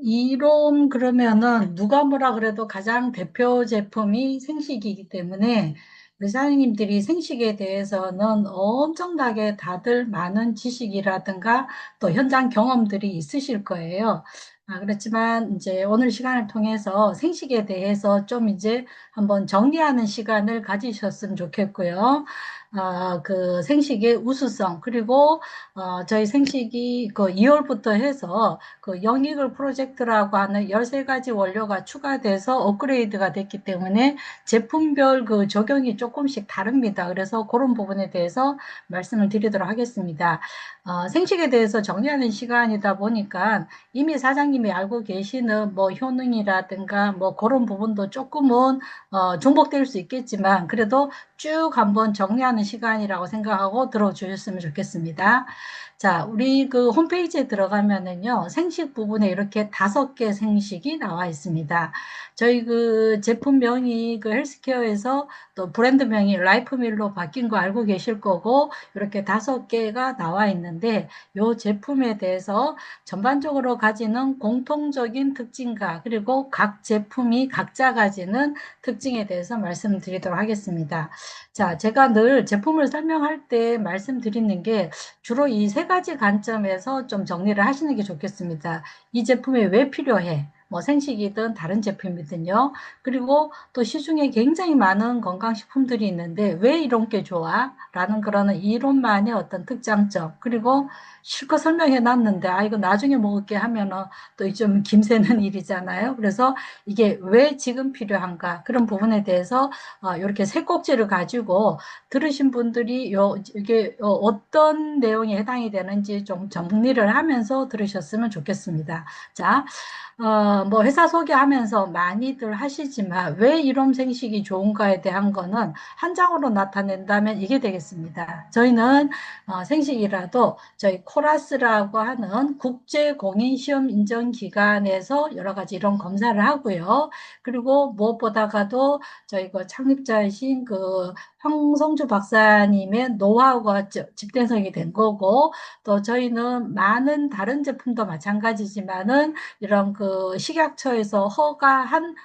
이론 그러면은 누가 뭐라 그래도 가장 대표 제품이 생식이기 때문에 우리 사장님들이 생식에 대해서는 엄청나게 다들 많은 지식이라든가 또 현장 경험들이 있으실 거예요. 그렇지만 이제 오늘 시간을 통해서 생식에 대해서 좀 이제 한번 정리하는 시간을 가지셨으면 좋겠고요. 그 생식의 우수성, 그리고 저희 생식이 그 2월부터 해서 그 영이글 프로젝트라고 하는 13가지 원료가 추가돼서 업그레이드가 됐기 때문에 제품별 그 적용이 조금씩 다릅니다. 그래서 그런 부분에 대해서 말씀을 드리도록 하겠습니다. 생식에 대해서 정리하는 시간이다 보니까 이미 사장님이 알고 계시는 뭐 효능이라든가 뭐 그런 부분도 조금은 중복될 수 있겠지만 그래도 쭉 한번 정리하는 시간이라고 생각하고 들어주셨으면 좋겠습니다. 자, 우리 그 홈페이지에 들어가면은요, 생식 부분에 이렇게 5개 생식이 나와 있습니다. 저희 그 제품명이 그 헬스케어에서 또 브랜드명이 라이프밀로 바뀐 거 알고 계실 거고, 이렇게 5개가 나와 있는데, 요 제품에 대해서 전반적으로 가지는 공통적인 특징과 그리고 각 제품이 각자 가지는 특징에 대해서 말씀드리도록 하겠습니다. 자, 제가 늘 제품을 설명할 때 말씀드리는 게 주로 이 3가지 관점에서 좀 정리를 하시는 게 좋겠습니다. 이 제품이 왜 필요해? 뭐 생식이든 다른 제품이든요. 그리고 또 시중에 굉장히 많은 건강식품들이 있는데 왜 이런 게 좋아? 라는 그런 이론만의 어떤 특장점. 그리고 실컷 설명해 놨는데 이거 나중에 먹을게 하면은 또 좀 김새는 일이잖아요. 그래서 이게 왜 지금 필요한가? 그런 부분에 대해서 이렇게 세 꼭지를 가지고 들으신 분들이 이게 어떤 내용에 해당이 되는지 좀 정리를 하면서 들으셨으면 좋겠습니다. 자, 뭐 회사 소개하면서 많이들 하시지만 왜 이런 생식이 좋은가에 대한 거는 한 장으로 나타낸다면 이게 되겠습니다. 저희는 생식이라도 저희 코라스라고 하는 국제공인시험 인정기관에서 여러 가지 이런 검사를 하고요. 그리고 무엇보다가도 저희 그 창립자이신 그 황성주 박사님의 노하우가 집대성이 된 거고, 또 저희는 많은 다른 제품도 마찬가지지만은 이런 그 식약처에서 허가한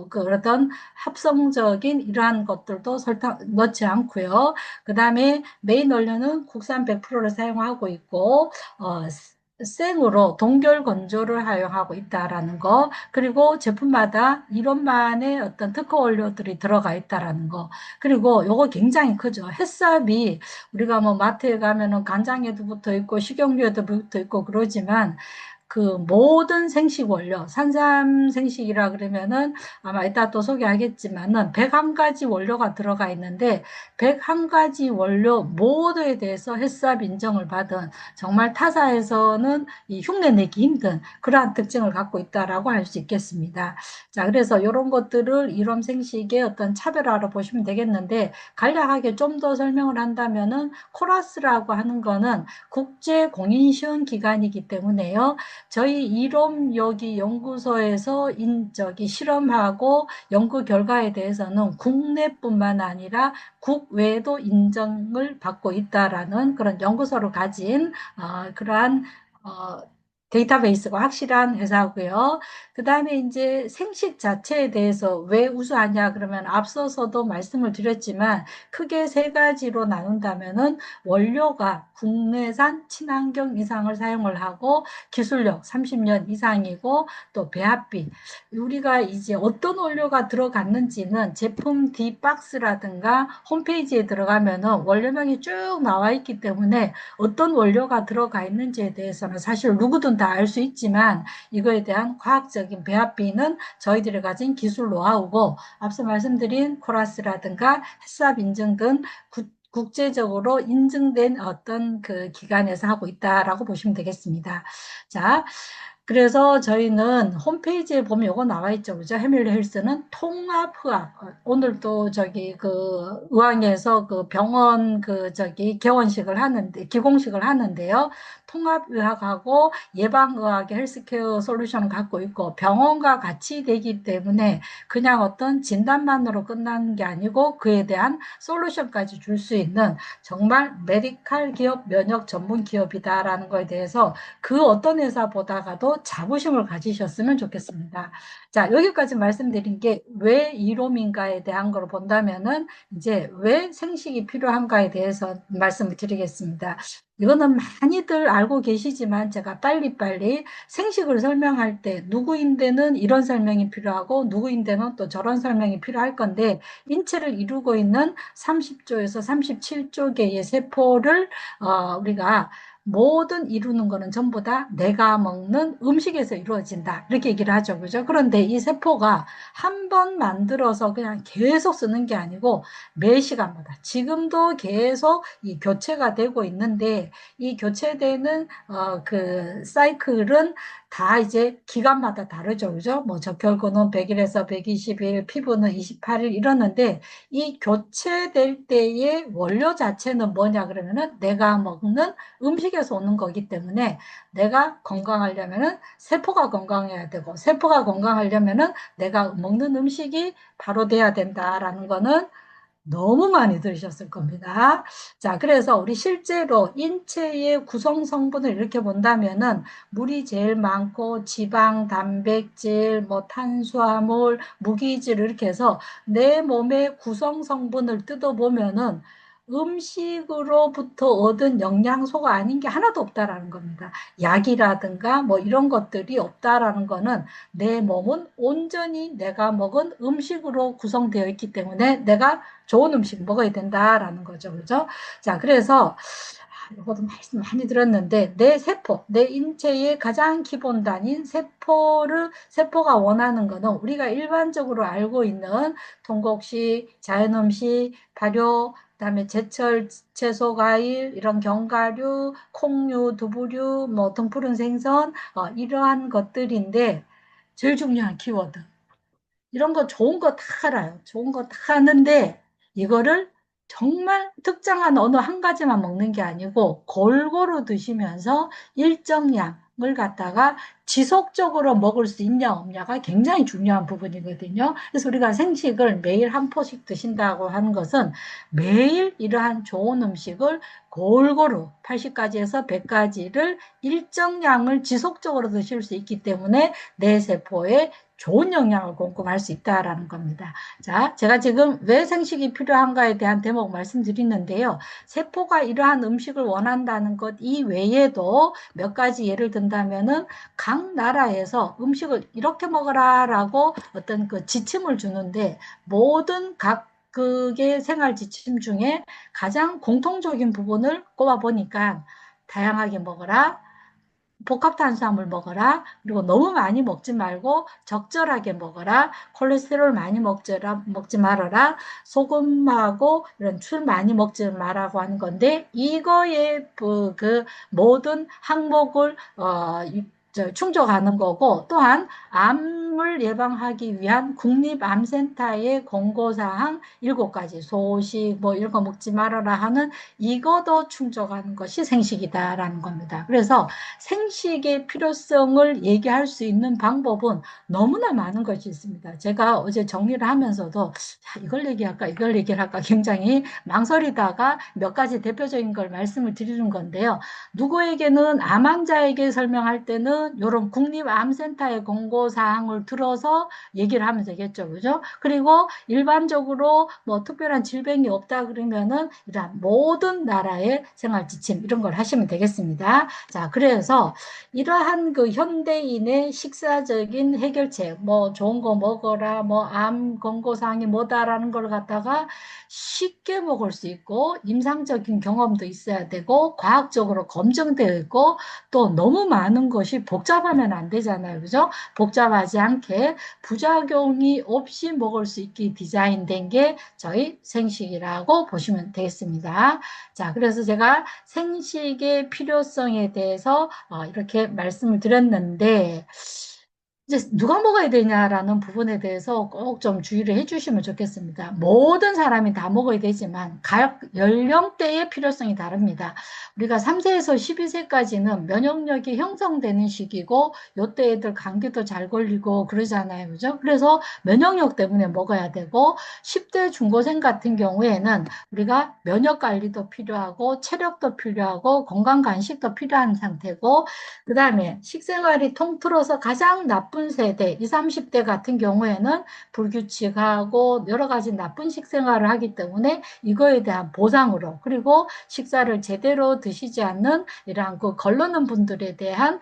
그러던 합성적인 이러한 것들도 설탕 넣지 않고요. 그 다음에 메인 원료는 국산 100%를 사용하고 있고, 생으로 동결 건조를 사용하고 있다라는 거, 그리고 제품마다 이론만의 어떤 특허 원료들이 들어가 있다라는 거, 그리고 요거 굉장히 크죠. 햇삽이 우리가 뭐 마트에 가면은 간장에도 붙어 있고 식용유에도 붙어 있고 그러지만 그 모든 생식 원료, 산삼 생식이라 그러면은 아마 이따 또 소개하겠지만은 101가지 원료가 들어가 있는데 101가지 원료 모두에 대해서 햇삽 인정을 받은 정말 타사에서는 이 흉내 내기 힘든 그러한 특징을 갖고 있다라고 할 수 있겠습니다. 자, 그래서 이런 것들을 이런 생식의 어떤 차별화로 보시면 되겠는데 간략하게 좀 더 설명을 한다면은 코라스라고 하는 거는 국제 공인시험 기관이기 때문에요. 저희 이롬 여기 연구소에서 저기 실험하고 연구 결과에 대해서는 국내뿐만 아니라 국외도 인정을 받고 있다라는 그런 연구소를 가진 그러한 어, 데이터베이스가 확실한 회사고요. 그 다음에 이제 생식 자체에 대해서 왜 우수하냐 그러면 앞서서도 말씀을 드렸지만 크게 3가지로 나눈다면은 원료가 국내산 친환경 이상을 사용을 하고 기술력 30년 이상이고 또 배합비 우리가 이제 어떤 원료가 들어갔는지는 제품 D박스라든가 홈페이지에 들어가면은 원료명이 쭉 나와 있기 때문에 어떤 원료가 들어가 있는지에 대해서는 사실 누구든 다 알 수 있지만 이거에 대한 과학적인 배합비는 저희들이 가진 기술 노하우고 앞서 말씀드린 코라스라든가 햇삽 인증 등 국제적으로 인증된 어떤 그 기관에서 하고 있다라고 보시면 되겠습니다. 자, 그래서 저희는 홈페이지에 보면 이거 나와 있죠. 그죠? 해밀리 헬스는 통합의학. 오늘 또 저기 그 의왕에서 그 병원 그 저기 개원식을 하는데, 기공식을 하는데요. 통합의학하고 예방의학의 헬스케어 솔루션을 갖고 있고 병원과 같이 되기 때문에 그냥 어떤 진단만으로 끝나는 게 아니고 그에 대한 솔루션까지 줄 수 있는 정말 메디칼 기업, 면역 전문 기업이다라는 거에 대해서 그 어떤 회사보다가도 대해서도 자부심을 가지셨으면 좋겠습니다. 자, 여기까지 말씀드린 게 왜 이롬인가에 대한 걸 본다면은 이제 왜 생식이 필요한가에 대해서 말씀을 드리겠습니다. 이거는 많이들 알고 계시지만 제가 빨리빨리 생식을 설명할 때 누구인데는 이런 설명이 필요하고 누구인데는 또 저런 설명이 필요할 건데 인체를 이루고 있는 30조에서 37조 개의 세포를 우리가 모든 이루는 거는 전부 다 내가 먹는 음식에서 이루어진다. 이렇게 얘기를 하죠. 그죠? 그런데 이 세포가 한 번 만들어서 그냥 계속 쓰는 게 아니고 매 시간마다 지금도 계속 이 교체가 되고 있는데 이 교체되는 그 사이클은 다 이제 기간마다 다르죠. 그죠? 뭐 적혈구는 100일에서 120일, 피부는 28일 이러는데 이 교체될 때의 원료 자체는 뭐냐 그러면은 내가 먹는 음식에서 오는 거기 때문에 내가 건강하려면은 세포가 건강해야 되고 세포가 건강하려면은 내가 먹는 음식이 바로 돼야 된다라는 거는 너무 많이 들으셨을 겁니다. 자, 그래서 우리 실제로 인체의 구성 성분을 이렇게 본다면은 물이 제일 많고 지방, 단백질, 뭐 탄수화물, 무기질 이렇게 해서 내 몸의 구성 성분을 뜯어보면은 음식으로부터 얻은 영양소가 아닌 게 하나도 없다라는 겁니다. 약이라든가 뭐 이런 것들이 없다라는 거는 내 몸은 온전히 내가 먹은 음식으로 구성되어 있기 때문에 내가 좋은 음식 먹어야 된다라는 거죠. 그죠? 자, 그래서 이것도 말씀 많이 들었는데 내 세포, 내 인체의 가장 기본 단위인 세포가 원하는 거는 우리가 일반적으로 알고 있는 통곡식, 자연음식, 발효, 그다음에 제철 채소 과일 이런 견과류, 콩류, 두부류, 뭐 등푸른 생선 이러한 것들인데 제일 중요한 키워드 이런 거 좋은 거 다 알아요. 좋은 거 다 아는데 이거를 정말 특정한 어느 한 가지만 먹는 게 아니고 골고루 드시면서 일정량을 갖다가 지속적으로 먹을 수 있냐 없냐가 굉장히 중요한 부분이거든요. 그래서 우리가 생식을 매일 한 포씩 드신다고 하는 것은 매일 이러한 좋은 음식을 골고루 80가지에서 100가지를 일정량을 지속적으로 드실 수 있기 때문에 내 세포에 좋은 영양을 공급할 수 있다라는 겁니다. 자, 제가 지금 왜 생식이 필요한가에 대한 대목 말씀드리는데요. 세포가 이러한 음식을 원한다는 것 이외에도 몇 가지 예를 든다면은 각 나라에서 음식을 이렇게 먹어라라고 어떤 그 지침을 주는데 모든 각국의 생활 지침 중에 가장 공통적인 부분을 꼽아 보니까 다양하게 먹어라. 복합탄수화물 먹어라. 그리고 너무 많이 먹지 말고 적절하게 먹어라. 콜레스테롤 많이 먹지 말아라. 소금하고 이런 술 많이 먹지 말라고 하는 건데 이거에 그 모든 항목을 충족하는 거고 또한 암을 예방하기 위한 국립암센터의 권고사항 7가지 소식 뭐 이런 거 먹지 말아라 하는 이거도 충족하는 것이 생식이다라는 겁니다. 그래서 생식의 필요성을 얘기할 수 있는 방법은 너무나 많은 것이 있습니다. 제가 어제 정리를 하면서도 이걸 얘기할까 이걸 얘기할까 굉장히 망설이다가 몇 가지 대표적인 걸 말씀을 드리는 건데요. 누구에게는 암 환자에게 설명할 때는 이런 국립암센터의 권고사항을 들어서 얘기를 하면 되겠죠. 그죠? 그리고 일반적으로 뭐 특별한 질병이 없다 그러면은 이런 모든 나라의 생활지침 이런 걸 하시면 되겠습니다. 자, 그래서 이러한 그 현대인의 식사적인 해결책, 뭐 좋은 거 먹어라, 뭐 암 권고사항이 뭐다라는 걸 갖다가 쉽게 먹을 수 있고 임상적인 경험도 있어야 되고 과학적으로 검증되어 있고 또 너무 많은 것이 복잡하면 안 되잖아요. 그죠? 복잡하지 않게 부작용이 없이 먹을 수 있게 디자인된 게 저희 생식이라고 보시면 되겠습니다. 자, 그래서 제가 생식의 필요성에 대해서 이렇게 말씀을 드렸는데 이제 누가 먹어야 되냐라는 부분에 대해서 꼭 좀 주의를 해주시면 좋겠습니다. 모든 사람이 다 먹어야 되지만 각 연령대의 필요성이 다릅니다. 우리가 3세에서 12세까지는 면역력이 형성되는 시기고 요때 애들 감기도 잘 걸리고 그러잖아요. 그죠? 그래서 면역력 때문에 먹어야 되고 10대 중고생 같은 경우에는 우리가 면역 관리도 필요하고 체력도 필요하고 건강 간식도 필요한 상태고 그 다음에 식생활이 통틀어서 가장 나쁜 세대, 20, 30대 같은 경우에는 불규칙하고 여러 가지 나쁜 식생활을 하기 때문에 이거에 대한 보상으로 그리고 식사를 제대로 드시지 않는 이러한 그 걸르는 분들에 대한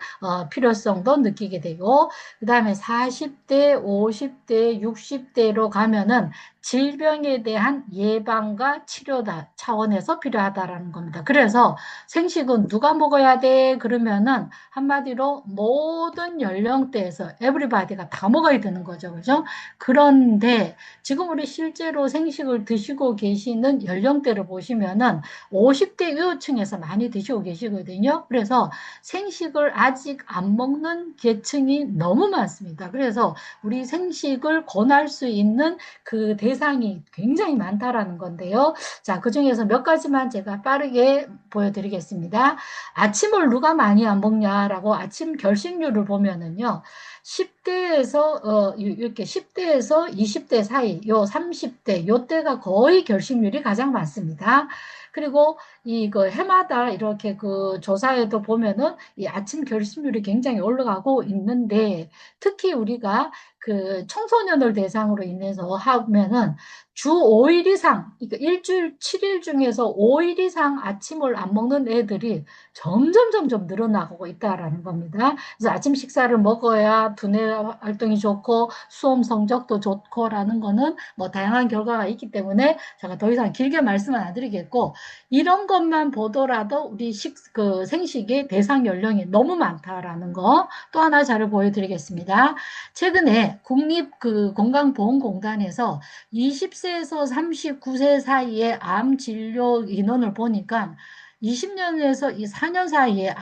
필요성도 느끼게 되고 그 다음에 40대, 50대, 60대로 가면은 질병에 대한 예방과 치료 차원에서 필요하다라는 겁니다. 그래서 생식은 누가 먹어야 돼? 그러면은 한마디로 모든 연령대에서 에브리바디가 다 먹어야 되는 거죠. 그죠? 그런데 지금 우리 실제로 생식을 드시고 계시는 연령대를 보시면은 50대 이후층에서 많이 드시고 계시거든요. 그래서 생식을 아직 안 먹는 계층이 너무 많습니다. 그래서 우리 생식을 권할 수 있는 그 대상이 굉장히 많다라는 건데요. 자, 그 중에서 몇 가지만 제가 빠르게 보여드리겠습니다. 아침을 누가 많이 안 먹냐라고 아침 결식률을 보면은요. 10대에서 이렇게 10대에서 20대 사이, 요 30대 요때가 거의 결식률이 가장 많습니다. 그리고 이거 해마다 이렇게 그 조사에도 보면은 이 아침 결식률이 굉장히 올라가고 있는데 특히 우리가 그 청소년을 대상으로 인해서 하면은 주 5일 이상, 그러니까 일주일 7일 중에서 5일 이상 아침을 안 먹는 애들이 점점 늘어나고 있다라는 겁니다. 그래서 아침 식사를 먹어야 두뇌 활동이 좋고 수험 성적도 좋고라는 거는 뭐 다양한 결과가 있기 때문에 제가 더 이상 길게 말씀은 안 드리겠고 이런 것만 보더라도 우리 그 생식의 대상 연령이 너무 많다라는 거 또 하나 자료 보여드리겠습니다. 최근에 국립 그 건강보험공단에서 20세에서 39세 사이의 암 진료 인원을 보니까 20년에서 이 4년 사이에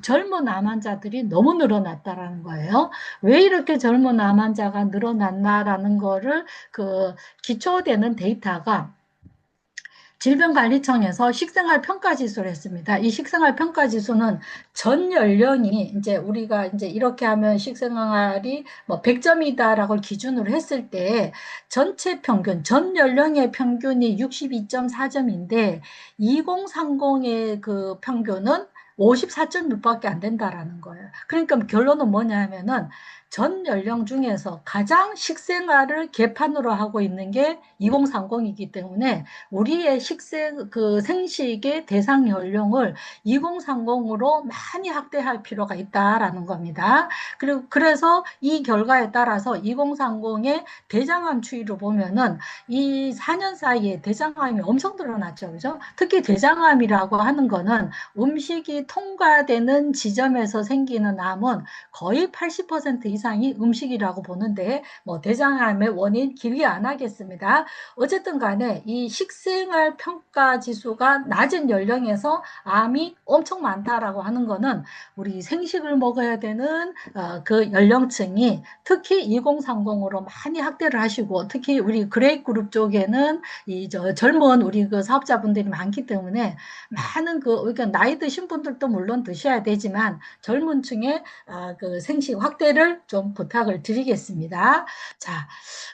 젊은 암 환자들이 너무 늘어났다라는 거예요. 왜 이렇게 젊은 암 환자가 늘어났나라는 거를 그 기초되는 데이터가 질병관리청에서 식생활 평가 지수를 했습니다. 이 식생활 평가 지수는 전 연령이 이제 우리가 이제 이렇게 하면 식생활이 뭐 100점이다라고 기준으로 했을 때 전체 평균, 전 연령의 평균이 62.4점인데 2030의 그 평균은 54.6밖에 안 된다라는 거예요. 그러니까 결론은 뭐냐 하면은 전 연령 중에서 가장 식생활을 개판으로 하고 있는 게 2030이기 때문에 우리의 그 생식의 대상 연령을 2030으로 많이 확대할 필요가 있다라는 겁니다. 그리고 그래서 이 결과에 따라서 2030의 대장암 추이를 보면은 이 4년 사이에 대장암이 엄청 늘어났죠. 그죠? 특히 대장암이라고 하는 거는 음식이 통과되는 지점에서 생기는 암은 거의 80% 이상이 음식이라고 보는데 뭐 대장암의 원인 길게 안 하겠습니다. 어쨌든 간에 이 식생활 평가 지수가 낮은 연령에서 암이 엄청 많다라고 하는 거는 우리 생식을 먹어야 되는 그 연령층이 특히 2030으로 많이 확대를 하시고 특히 우리 그레이 그룹 쪽에는 이 젊은 우리 그 사업자분들이 많기 때문에 많은 그러니까 나이 드신 분들도 물론 드셔야 되지만 젊은 층의 그 생식 확대를 좀 부탁을 드리겠습니다. 자,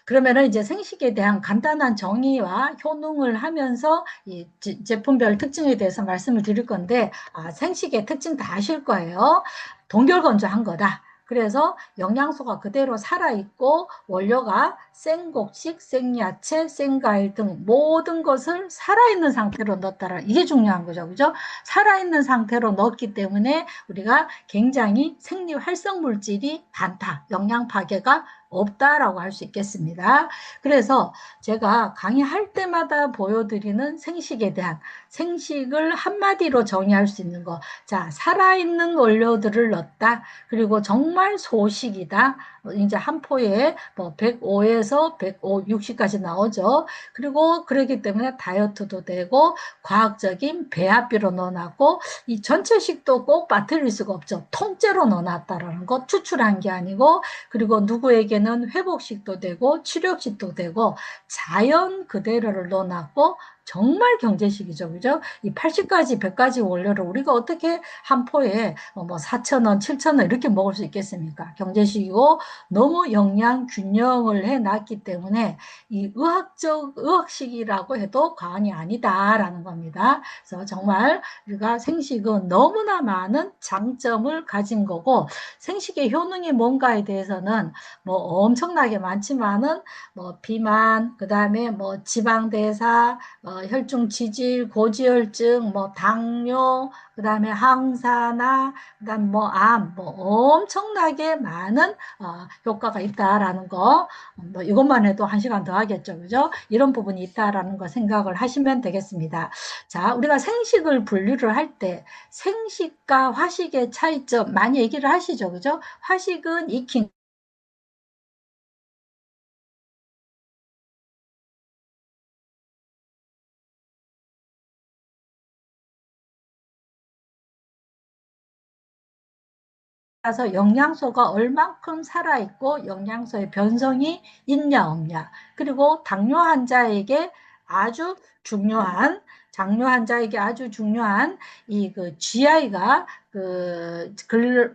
그러면은 이제 생식에 대한 간단한 정의와 효능을 하면서 이 제품별 특징에 대해서 말씀을 드릴 건데 생식의 특징 다 아실 거예요. 동결건조한 거다. 그래서 영양소가 그대로 살아있고 원료가 생곡식, 생야채, 생과일 등 모든 것을 살아있는 상태로 넣었다라 이게 중요한 거죠. 그죠? 살아있는 상태로 넣었기 때문에 우리가 굉장히 생리 활성 물질이 많다. 영양 파괴가 없다라고 할 수 있겠습니다. 그래서 제가 강의할 때마다 보여드리는 생식에 대한 생식을 한마디로 정의할 수 있는 거. 자, 살아있는 원료들을 넣었다. 그리고 정말 소식이다. 이제 한 포에 뭐 105에서 105, 60까지 나오죠. 그리고 그러기 때문에 다이어트도 되고 과학적인 배합비로 넣어놨고 이 전체식도 꼭 빠뜨릴 수가 없죠. 통째로 넣어놨다라는 거 추출한 게 아니고 그리고 누구에게는 회복식도 되고 치료식도 되고 자연 그대로를 넣어놨고 정말 경제식이죠. 그죠? 이 80가지, 100가지 원료를 우리가 어떻게 한 포에 뭐 4,000원, 7,000원 이렇게 먹을 수 있겠습니까? 경제식이고 너무 영양 균형을 해 놨기 때문에 이 의학식이라고 해도 과언이 아니다라는 겁니다. 그래서 정말 우리가 생식은 너무나 많은 장점을 가진 거고 생식의 효능이 뭔가에 대해서는 뭐 엄청나게 많지만은 뭐 비만, 그다음에 뭐 지방대사, 혈중 지질, 고지혈증, 뭐 당뇨, 그다음에 항산화, 그다음 뭐 암, 뭐 엄청나게 많은 효과가 있다라는 거, 뭐 이것만 해도 1시간 더 하겠죠, 그죠? 이런 부분이 있다라는 거 생각을 하시면 되겠습니다. 자, 우리가 생식을 분류를 할 때 생식과 화식의 차이점 많이 얘기를 하시죠, 그죠? 화식은 익힌 따라서 영양소가 얼만큼 살아있고 영양소의 변성이 있냐 없냐. 그리고 당뇨 환자에게 아주 중요한 당뇨 환자에게 아주 중요한 이 그 GI가 그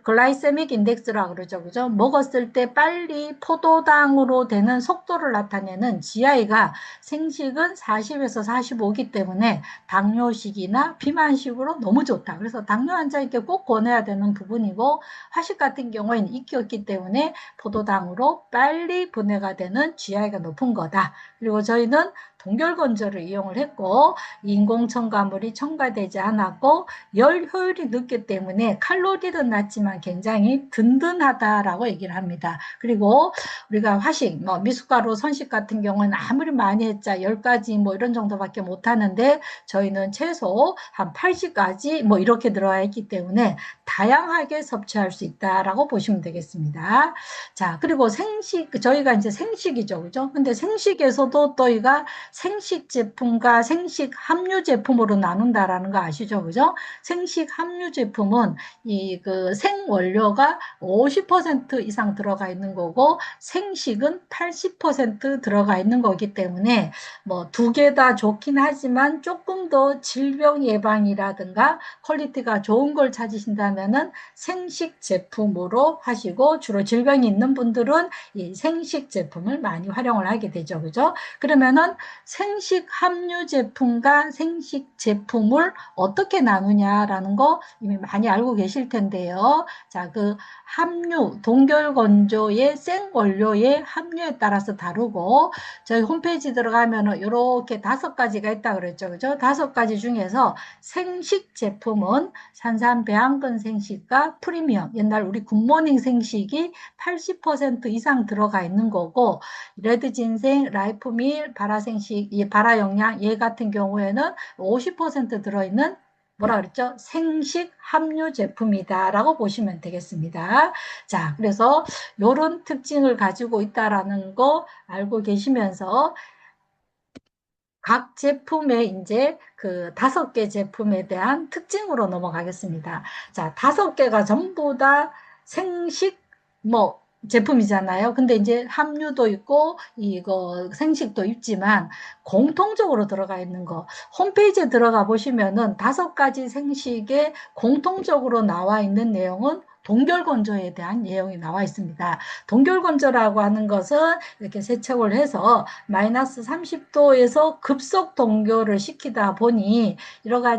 글라이세믹 인덱스라고 그러죠. 그죠? 먹었을 때 빨리 포도당으로 되는 속도를 나타내는 GI가 생식은 40에서 45이기 때문에 당뇨식이나 비만식으로 너무 좋다. 그래서 당뇨 환자에게 꼭 권해야 되는 부분이고 화식 같은 경우에는 익혔기 때문에 포도당으로 빨리 분해가 되는 GI가 높은 거다. 그리고 저희는 동결건조를 이용을 했고 인공첨가물이 첨가되지 않았고 열 효율이 늦기 때문에 칼로리는 낮지만 굉장히 든든하다라고 얘기를 합니다. 그리고 우리가 화식, 뭐 미숫가루 선식 같은 경우는 아무리 많이 했자 10가지 뭐 이런 정도밖에 못 하는데 저희는 최소 한 80가지 뭐 이렇게 들어와 있기 때문에 다양하게 섭취할 수 있다라고 보시면 되겠습니다. 자, 그리고 생식, 저희가 이제 생식이죠. 그죠? 근데 생식에서도 저희가 생식 제품과 생식 함유 제품으로 나눈다라는 거 아시죠? 그죠? 생식 함유 제품은 이 그 생원료가 50% 이상 들어가 있는 거고 생식은 80% 들어가 있는 거기 때문에 뭐 두 개 다 좋긴 하지만 조금 더 질병 예방이라든가 퀄리티가 좋은 걸 찾으신다면은 생식 제품으로 하시고 주로 질병이 있는 분들은 이 생식 제품을 많이 활용을 하게 되죠. 그죠? 그러면은 생식 함유 제품과 생식 제품을 어떻게 나누냐라는 거 이미 많이 알고 계실 텐데요. 자, 그 함유, 동결 건조의 생 원료의 함유에 따라서 다르고 저희 홈페이지 들어가면은 이렇게 5가지가 있다 그랬죠. 그죠? 5가지 중에서 생식 제품은 산삼 배양근 생식과 프리미엄, 옛날 우리 굿모닝 생식이 80% 이상 들어가 있는 거고 레드 진생, 라이프밀, 바라생식, 바라영양 얘 같은 경우에는 50% 들어있는 뭐라 그랬죠? 생식 함유 제품이다라고 보시면 되겠습니다. 자, 그래서 이런 특징을 가지고 있다라는 거 알고 계시면서 각 제품의 이제 그 5개 제품에 대한 특징으로 넘어가겠습니다. 자, 5개가 전부 다 생식 뭐 제품이잖아요. 근데 이제 함유도 있고 이거 생식도 있지만 공통적으로 들어가 있는 거 홈페이지에 들어가 보시면은 5가지 생식에 공통적으로 나와 있는 내용은 동결건조에 대한 내용이 나와 있습니다. 동결건조라고 하는 것은 이렇게 세척을 해서 마이너스 30도에서 급속 동결을 시키다 보니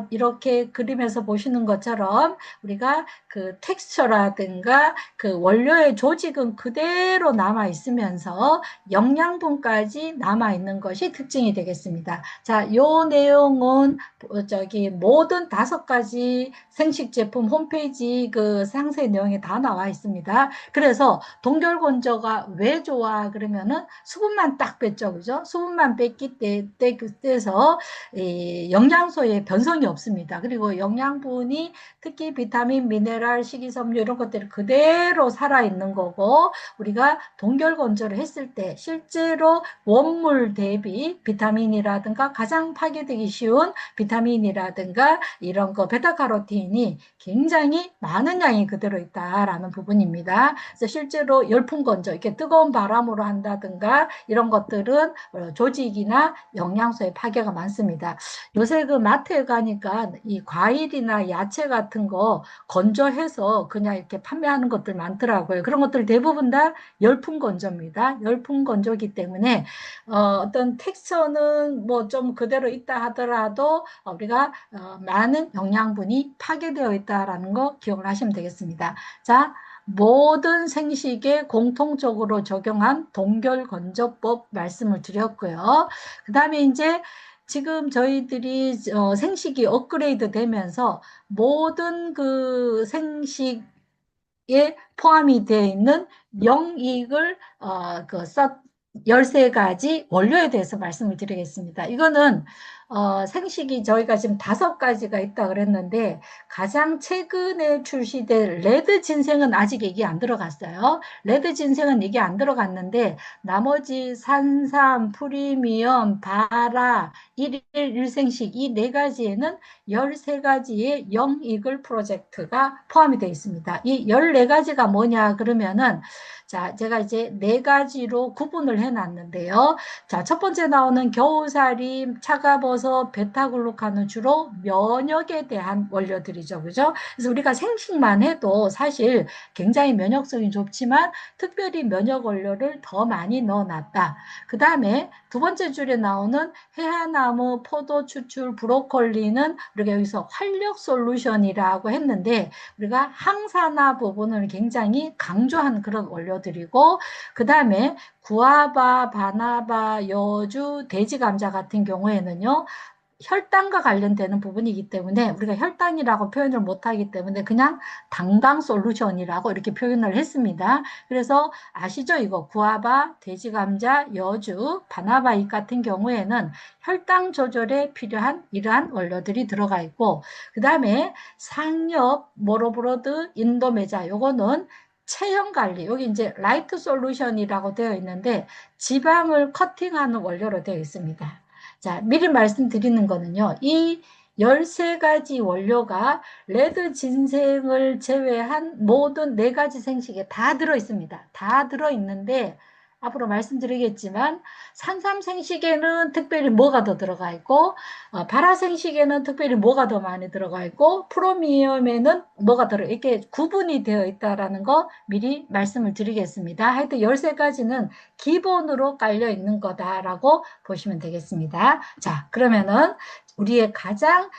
이렇게 그림에서 보시는 것처럼 우리가 그 텍스처라든가 그 원료의 조직은 그대로 남아 있으면서 영양분까지 남아 있는 것이 특징이 되겠습니다. 자, 요 내용은 저기 모든 5가지 생식 제품 홈페이지 그 상세 내용이 다 나와 있습니다. 그래서 동결건조가 왜 좋아? 그러면은 수분만 딱 뺐죠. 그죠? 수분만 뺐기 때에서 영양소의 변성이 없습니다. 그리고 영양분이 특히 비타민, 미네랄, 식이섬유 이런 것들이 그대로 살아있는 거고, 우리가 동결건조를 했을 때 실제로 원물 대비 비타민이라든가 가장 파괴되기 쉬운 비타민이라든가 이런 거 베타카로틴이 굉장히 많은 양이 그대로 있다라는 부분입니다. 그래서 실제로 열풍 건조, 이렇게 뜨거운 바람으로 한다든가 이런 것들은 조직이나 영양소의 파괴가 많습니다. 요새 그 마트에 가니까 이 과일이나 야채 같은 거 건조해서 그냥 이렇게 판매하는 것들 많더라고요. 그런 것들 대부분 다 열풍 건조입니다. 열풍 건조기 때문에 어떤 텍스처는 뭐 좀 그대로 있다 하더라도 우리가 많은 영양분이 파괴되어 있다라는 거 기억을 하시면 되겠습니다. 자, 모든 생식에 공통적으로 적용한 동결건조법 말씀을 드렸고요. 그 다음에 이제 지금 저희들이 생식이 업그레이드 되면서 모든 그 생식에 포함이 되어 있는 영익을 그 13가지 원료에 대해서 말씀을 드리겠습니다. 이거는 생식이 저희가 지금 5가지가 있다 그랬는데 가장 최근에 출시된 레드 진생은 아직 얘기 안 들어갔어요. 레드 진생은 얘기 안 들어갔는데 나머지 산삼, 프리미엄, 바라, 일일 일생식 이 4가지에는 13가지의 영이글 프로젝트가 포함이 되어 있습니다. 이 14가지가 뭐냐 그러면은 자, 제가 이제 4가지로 구분을 해놨는데요. 자, 첫 번째 나오는 겨우살이, 차가버섯, 베타글루칸은 주로 면역에 대한 원료들이죠. 그죠? 그래서 우리가 생식만 해도 사실 굉장히 면역성이 좋지만 특별히 면역 원료를 더 많이 넣어놨다. 그 다음에 두 번째 줄에 나오는 해하나무, 포도 추출, 브로콜리는 우리가 여기서 활력 솔루션이라고 했는데 우리가 항산화 부분을 굉장히 강조한 그런 원료들이고 그 다음에 구아바, 바나바, 여주, 돼지감자 같은 경우에는요. 혈당과 관련되는 부분이기 때문에 우리가 혈당이라고 표현을 못하기 때문에 그냥 당당 솔루션이라고 이렇게 표현을 했습니다. 그래서 아시죠? 이거 구아바, 돼지감자, 여주, 바나바잎 같은 경우에는 혈당 조절에 필요한 이러한 원료들이 들어가 있고 그 다음에 상엽, 모로브로드, 인도메자 요거는 체형 관리, 여기 이제 라이트 솔루션이라고 되어 있는데 지방을 커팅하는 원료로 되어 있습니다. 자, 미리 말씀드리는 거는요. 이 13가지 원료가 레드 진생을 제외한 모든 4가지 생식에 다 들어있습니다. 다 들어있는데 앞으로 말씀드리겠지만 산삼 생식에는 특별히 뭐가 더 들어가 있고 발화 생식에는 특별히 뭐가 더 많이 들어가 있고 프로미엄에는 뭐가 이렇게 구분이 되어 있다라는 거 미리 말씀을 드리겠습니다. 하여튼 13가지는 기본으로 깔려 있는 거다라고 보시면 되겠습니다. 자, 그러면은 우리의 가장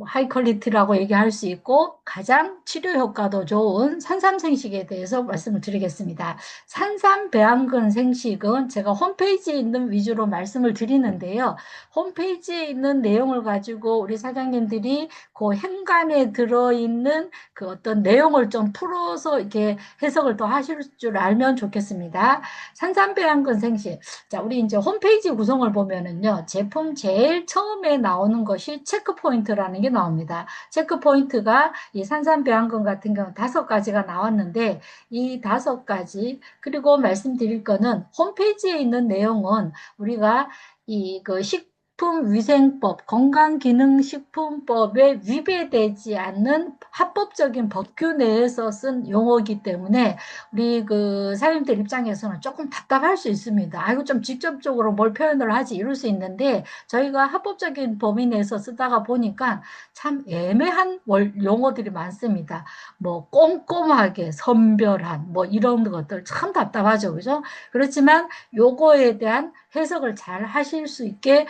하이 퀄리티라고 얘기할 수 있고 가장 치료 효과도 좋은 산삼 생식에 대해서 말씀을 드리겠습니다. 산삼 배양근 생식은 제가 홈페이지에 있는 위주로 말씀을 드리는데요. 홈페이지에 있는 내용을 가지고 우리 사장님들이 그 행간에 들어있는 그 어떤 내용을 좀 풀어서 이렇게 해석을 더 하실 줄 알면 좋겠습니다. 산삼 배양근 생식. 자, 우리 이제 홈페이지 구성을 보면은요. 제품 제일 처음에 나오는 것이 체크 포인트라는 게 나옵니다. 체크 포인트가 이 산삼배양근 같은 경우 5가지가 나왔는데 이 5가지 그리고 말씀드릴 거는 홈페이지에 있는 내용은 우리가 이 그 식품위생법, 건강기능식품법에 위배되지 않는 합법적인 법규 내에서 쓴 용어이기 때문에 우리 그 사장님들 입장에서는 조금 답답할 수 있습니다. 아이고 좀 직접적으로 뭘 표현을 하지 이럴 수 있는데 저희가 합법적인 범위 내에서 쓰다가 보니까 참 애매한 용어들이 많습니다. 뭐 꼼꼼하게 선별한 뭐 이런 것들 참 답답하죠. 그죠? 그렇지만 요거에 대한 해석을 잘 하실 수 있게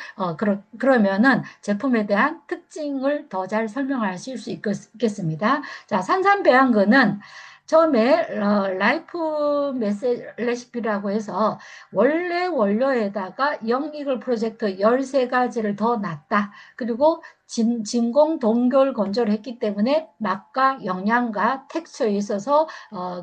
그러면은 제품에 대한 특징을 더 잘 설명하실 수 있겠습니다. 자, 산삼배양근은 처음에 라이프 메시 레시피라고 해서 원래 원료에다가 영익을 프로젝트 13가지를 더 놨다. 그리고 진공 동결 건조를 했기 때문에 맛과 영양과 텍스처에 있어서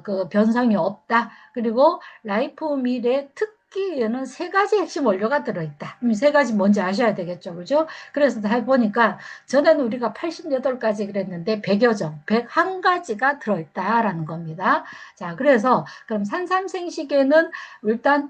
그 변성이 없다. 그리고 라이프 밀의 특기에는 3가지 핵심 원료가 들어있다. 3가지 뭔지 아셔야 되겠죠. 그죠? 그래서 다 해보니까 전에는 우리가 88가지 그랬는데 100여 종, 101가지가 들어있다라는 겁니다. 자, 그래서 그럼 산삼생식에는 일단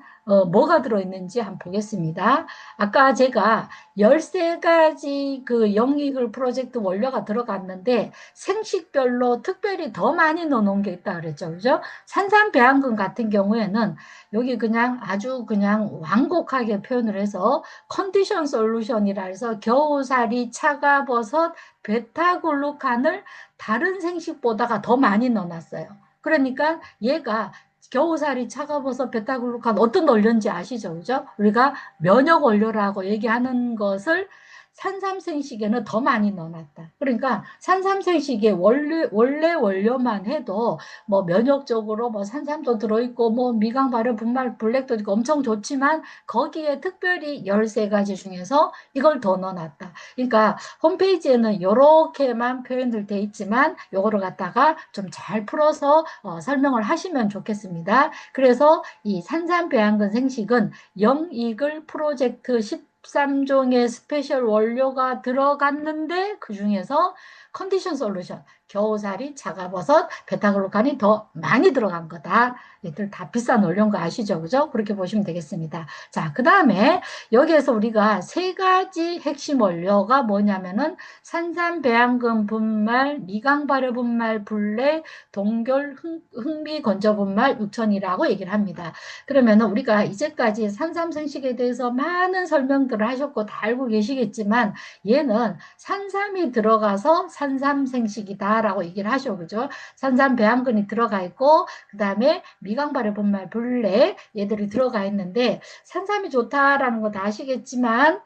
뭐가 들어있는지 한번 보겠습니다. 아까 제가 13가지 그 영익을 프로젝트 원료가 들어갔는데 생식별로 특별히 더 많이 넣어놓은 게 있다 그랬죠. 그죠? 산삼배양금 같은 경우에는 여기 그냥 아주 그냥 완곡하게 표현을 해서 컨디션 솔루션이라 해서 겨우살이, 차가버섯, 베타글루칸을 다른 생식보다가 더 많이 넣어놨어요. 그러니까 얘가 겨우살이, 차가버섯, 베타글루칸 어떤 원료인지 아시죠? 그죠? 우리가 면역 원료라고 얘기하는 것을 산삼생식에는 더 많이 넣어놨다. 그러니까 산삼생식의 원래 원료만 해도 뭐 면역적으로 뭐 산삼도 들어있고 뭐 미강 발효 분말 블랙도 있고 엄청 좋지만 거기에 특별히 13가지 중에서 이걸 더 넣어놨다. 그러니까 홈페이지에는 이렇게만 표현들 돼 있지만 요거를 갖다가 좀 잘 풀어서 설명을 하시면 좋겠습니다. 그래서 이 산삼배양근 생식은 영이글 프로젝트 13종의 스페셜 원료가 들어갔는데 그 중에서 컨디션 솔루션, 겨우살이, 차가버섯, 베타글루칸이 더 많이 들어간 거다. 얘들 다 비싼 원료인 거 아시죠? 그죠? 그렇게 보시면 되겠습니다. 자, 그 다음에 여기에서 우리가 3가지 핵심 원료가 뭐냐면은 산삼배양금 분말, 미강발효 분말, 블랙, 동결 흥미 건조 분말 6천이라고 얘기를 합니다. 그러면은 우리가 이제까지 산삼생식에 대해서 많은 설명들을 하셨고 다 알고 계시겠지만 얘는 산삼이 들어가서 산삼생식이다라고 얘기를 하셔. 그죠? 산삼 배양근이 들어가 있고 그 다음에 미강발효 분말 블랙 얘들이 들어가 있는데 산삼이 좋다라는 거 다 아시겠지만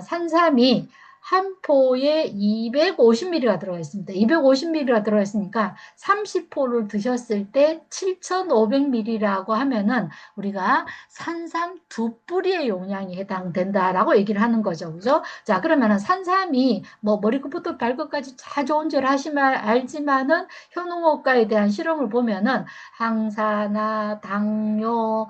산삼이 한 포에 250ml가 들어가 있습니다. 250ml가 들어가 있으니까 30포를 드셨을 때 7,500ml라고 하면은 우리가 산삼 2뿌리의 용량이 해당된다라고 얘기를 하는 거죠. 그죠? 자, 그러면은 산삼이 뭐 머리끝부터 발끝까지 다 좋은 줄 하시면 알지만은 효능효과에 대한 실험을 보면은 항산화, 당뇨,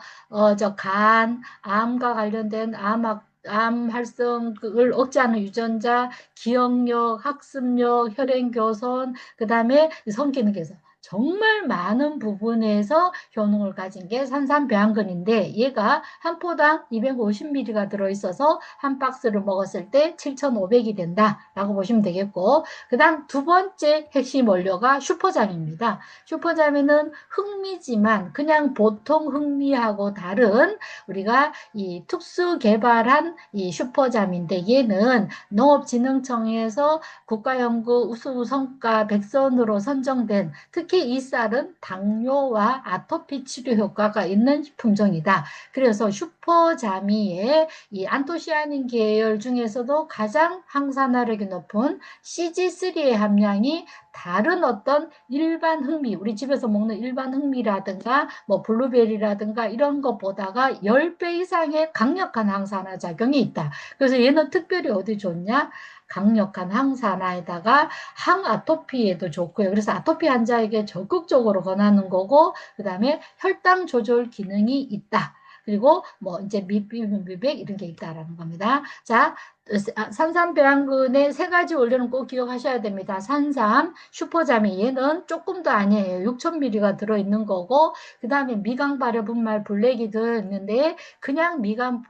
암과 관련된 암 활성을 억제하는 유전자, 기억력, 학습력, 혈행 교선, 그 다음에 성기능 개선. 정말 많은 부분에서 효능을 가진 게 산삼배양근인데 얘가 한 포당 250ml가 들어있어서 한 박스를 먹었을 때 7,500이 된다라고 보시면 되겠고 그 다음 두 번째 핵심 원료가 슈퍼잠입니다. 슈퍼잠에는 흑미지만 그냥 보통 흑미하고 다른 우리가 이 특수 개발한 이 슈퍼잠인데 얘는 농업진흥청에서 국가연구 우수 성과 100선으로 선정된 특히 이 쌀은 당뇨와 아토피 치료 효과가 있는 품종이다. 그래서 슈퍼자미의 이 안토시아닌 계열 중에서도 가장 항산화력이 높은 CG3의 함량이 다른 어떤 일반 흑미, 우리 집에서 먹는 일반 흑미라든가 뭐 블루베리라든가 이런 것보다가 10배 이상의 강력한 항산화 작용이 있다. 그래서 얘는 특별히 어디 좋냐? 강력한 항산화에다가 항아토피에도 좋고요. 그래서 아토피 환자에게 적극적으로 권하는 거고, 그 다음에 혈당 조절 기능이 있다. 그리고 뭐 이제 미백 이런 게 있다라는 겁니다. 자, 산삼배양근의 3가지 원료는 꼭 기억하셔야 됩니다. 산삼, 슈퍼자미 얘는 조금 더 아니에요. 6,000ml가 들어있는 거고 그 다음에 미강 발효 분말 블랙이 들어있는데 그냥 미강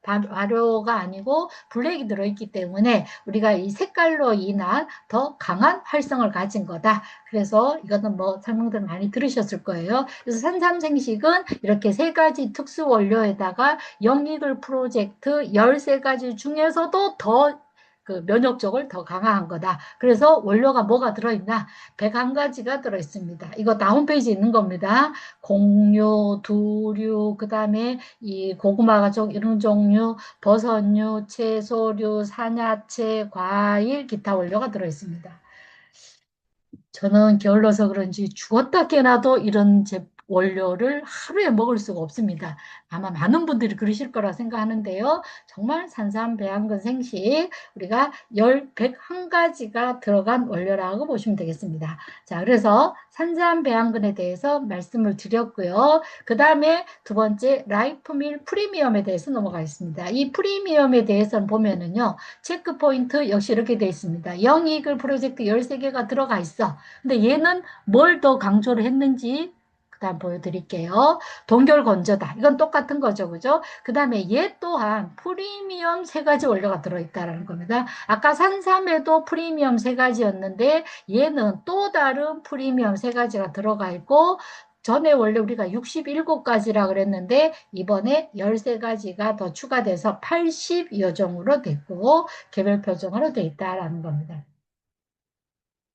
발효가 아니고 블랙이 들어있기 때문에 우리가 이 색깔로 인한 더 강한 활성을 가진 거다. 그래서 이거는 뭐 설명들 많이 들으셨을 거예요. 그래서 산삼생식은 이렇게 3가지 특수 원료에다가 영익을 프로젝트 13가지 중에서도 더 그 면역력을 더 강화한 거다. 그래서 원료가 뭐가 들어있나? 101가지가 들어있습니다. 이거 다 홈페이지에 있는 겁니다. 곡류, 두류, 그 다음에 이 고구마 가족 이런 종류, 버섯류, 채소류, 산야채, 과일, 기타 원료가 들어있습니다. 저는 게을러서 그런지 죽었다 깨나도 이런 원료를 하루에 먹을 수가 없습니다. 아마 많은 분들이 그러실 거라 생각하는데요. 정말 산삼, 배양근, 생식 우리가 101가지가 들어간 원료라고 보시면 되겠습니다. 자, 그래서 산삼, 배양근에 대해서 말씀을 드렸고요. 그 다음에 두 번째 라이프밀 프리미엄에 대해서 넘어가겠습니다. 이 프리미엄에 대해서는 보면은요. 체크 포인트 역시 이렇게 되어 있습니다. 영이글 프로젝트 13개가 들어가 있어. 근데 얘는 뭘 더 강조를 했는지 그다음 보여드릴게요. 동결 건조다. 이건 똑같은 거죠, 그죠? 그 다음에 얘 또한 프리미엄 세 가지 원료가 들어있다는 겁니다. 아까 산삼에도 프리미엄 세 가지였는데 얘는 또 다른 프리미엄 세 가지가 들어가 있고 전에 원래 우리가 67가지라 그랬는데 이번에 13가지가 더 추가돼서 80여 종으로 됐고 개별 표종으로 돼 있다라는 겁니다.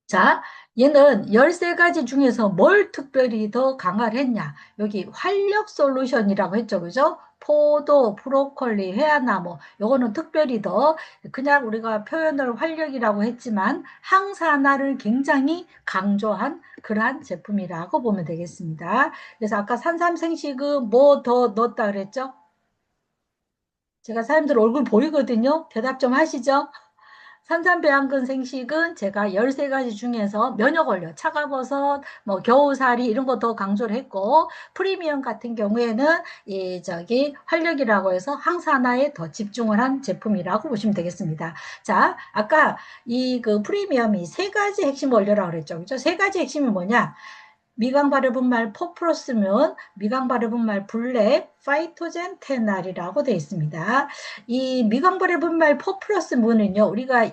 자, 얘는 13가지 중에서 뭘 특별히 더 강화를 했냐? 여기 활력 솔루션이라고 했죠. 그죠? 포도, 브로콜리, 회화나무, 요거는 특별히 더 그냥 우리가 표현을 활력이라고 했지만 항산화를 굉장히 강조한 그러한 제품이라고 보면 되겠습니다. 그래서 아까 산삼생식은 뭐 더 넣었다 그랬죠? 제가 사람들 얼굴 보이거든요. 대답 좀 하시죠. 산삼배양근 생식은 제가 13가지 중에서 면역 원료, 차가버섯, 뭐 겨우살이 이런 거 더 강조를 했고 프리미엄 같은 경우에는 활력이라고 해서 항산화에 더 집중을 한 제품이라고 보시면 되겠습니다. 자, 아까 이 그 프리미엄이 세 가지 핵심 원료라고 그랬죠. 그죠? 세 가지 핵심이 뭐냐? 미강 발효분말 포프로스면 미강 발효분말 블랙 파이토젠 테날이라고 되어 있습니다. 이 미강 발효분말 포프로스면은요 우리가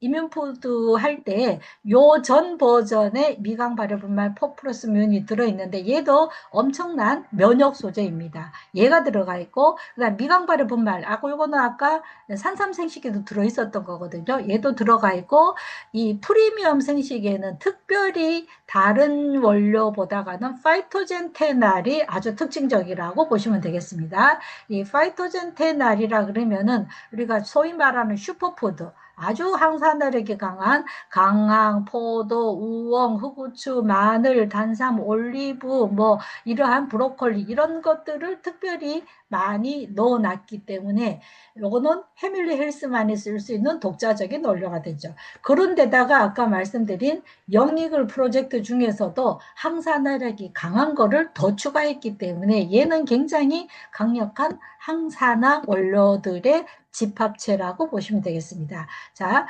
이뮨푸드 할 때 요 전 버전의 미강 발효분말 포프로스면이 들어있는데 얘도 엄청난 면역 소재입니다. 얘가 들어가 있고 그다음 미강 발효분말 요거는 아까 산삼 생식에도 들어있었던 거거든요. 얘도 들어가 있고 이 프리미엄 생식에는 특별히 다른 원료보다가는 파이토젠 테날이 아주 특징적이라고 보시면 되겠습니다. 이 파이토젠 테날이라 그러면은 우리가 소위 말하는 슈퍼푸드 아주 항산화력이 강한 강황, 포도, 우엉, 흑우추, 마늘, 단삼, 올리브, 뭐 이러한 브로콜리 이런 것들을 특별히 많이 넣어놨기 때문에 요거는 패밀리 헬스만이 쓸 수 있는 독자적인 원료가 되죠. 그런데다가 아까 말씀드린 영이글 프로젝트 중에서도 항산화력이 강한 거를 더 추가했기 때문에 얘는 굉장히 강력한 항산화 원료들의 집합체라고 보시면 되겠습니다. 자,